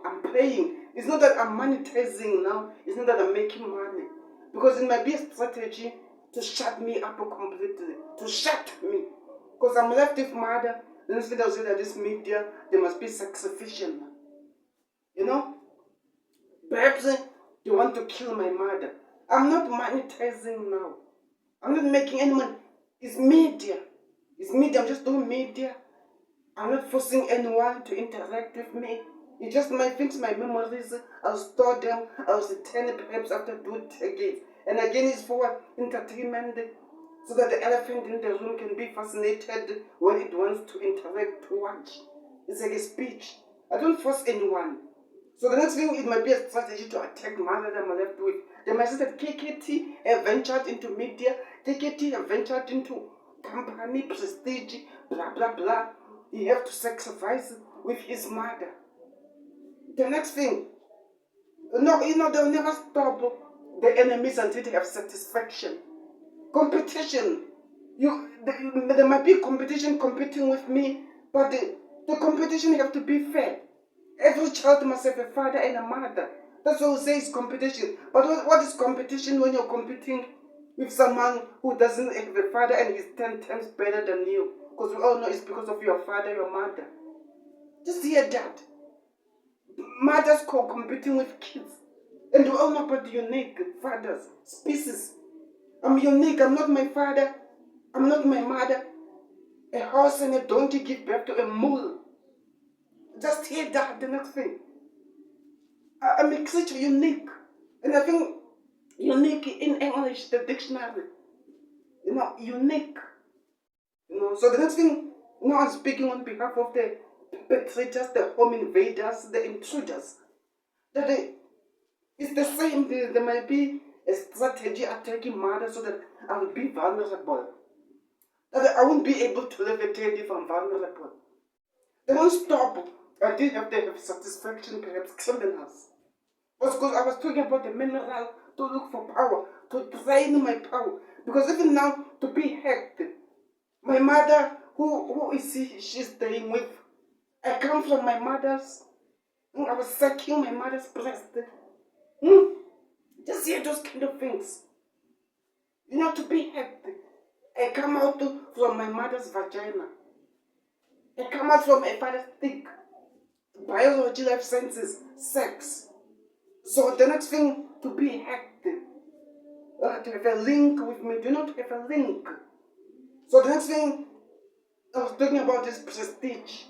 I'm playing. It's not that I'm monetizing now. It's not that I'm making money. Because it might be a strategy to shut me up completely. To shut me. Because I'm left with mother. Then they'll say that this media, they must be self-sufficient. Perhaps they want to kill my mother. I'm not monetizing now. I'm not making any money. It's media. It's media. I'm just doing media. I'm not forcing anyone to interact with me. It's just my things, my memories. I'll store them. I'll return it perhaps after 2 decades. And again, it's for entertainment. So that the elephant in the room can be fascinated when it wants to interact, to watch. It's like a speech. I don't force anyone. So the next thing, it might be a strategy to attack mother that I'm left with. They might say that KKT have ventured into media, KKT have ventured into company, prestige, blah, blah, blah. He have to sacrifice with his mother. The next thing, they'll never stop the enemies until they have satisfaction. Competition. There might be competition competing with me, but the competition have to be fair. Every child must have a father and a mother. That's what we say is competition. But what is competition when you're competing with someone who doesn't have a father and is 10 times better than you? Because we all know it's because of your father, your mother. Just hear that. Mothers competing with kids. And we all know about the unique fathers, species. I'm unique. I'm not my father. I'm not my mother. A horse and a donkey give birth to a mule. Just hear that, the next thing. I'm a creature unique. And I think unique in English, the dictionary. Unique. So the next thing, I'm speaking on behalf of the perpetrators, the home invaders, the intruders. That it's the same. There might be a strategy attacking mother so that I will be vulnerable. That I won't be able to live a day if I'm vulnerable. They won't stop until they have satisfaction, perhaps criminals. Because I was talking about the mineral to look for power, to drain my power. Because even now, to be hacked, my mother, who is she's staying with? I come from my mother's. I was sucking my mother's breast. Just hear those kind of things. To be hacked. I come out from my mother's vagina. I come out from my father's dick. Biology, life sciences, sex. So the next thing, to be hacked. To have a link with me. Do not have a link. So the next thing I was talking about is prestige.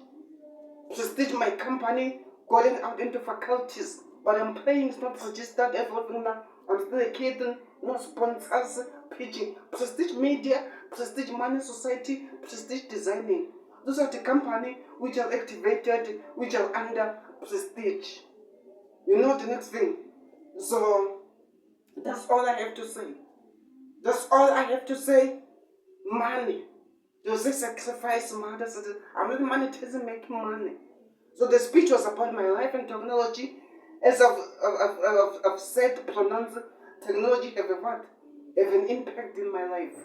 Prestige, my company, going out into faculties. But I'm playing, it's not registered, everything now. I'm still a kid, no sponsors, pitching. Prestige media, prestige money society, prestige designing. Those are the company which are activated, which are under prestige. The next thing. So, that's all I have to say. That's all I have to say. Money. There's a sacrifice, mother. I'm not monetizing, making money. So the speech was about my life and technology. As I've said, pronounced, technology have an impact in my life.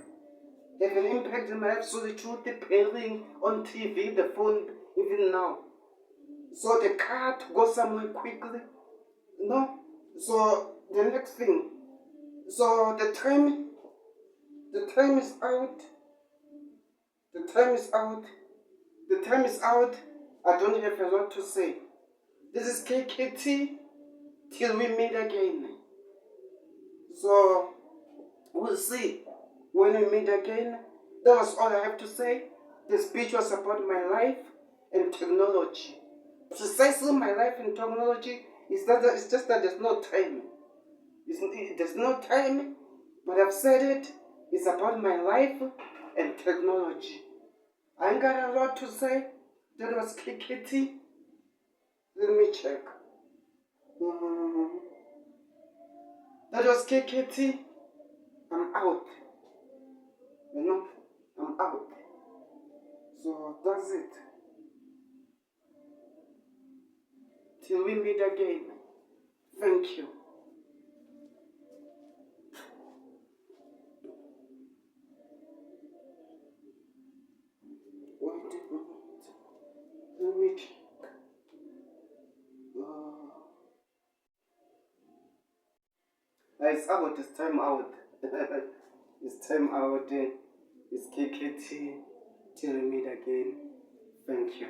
Have an impact in my life. So the truth, the pairing on TV, the phone, even now. So the car to go somewhere quickly. So the next thing. So the time is out. The time is out. The time is out. I don't have a lot to say. This is KKT. Till we meet again. So we'll see when we meet again. That was all I have to say. The speech was about my life and technology. Precisely my life and technology is that it's just that there's no time. There's no time, but I've said it. It's about my life and technology. I ain't got a lot to say. That was KKT. Let me check. That was KKT. I'm out. I'm out. So that's it. Till we meet again. Thank you. Wait a minute. Let me check. It's out. It's time out. It's time out. It's KKT. Till we meet again. Thank you.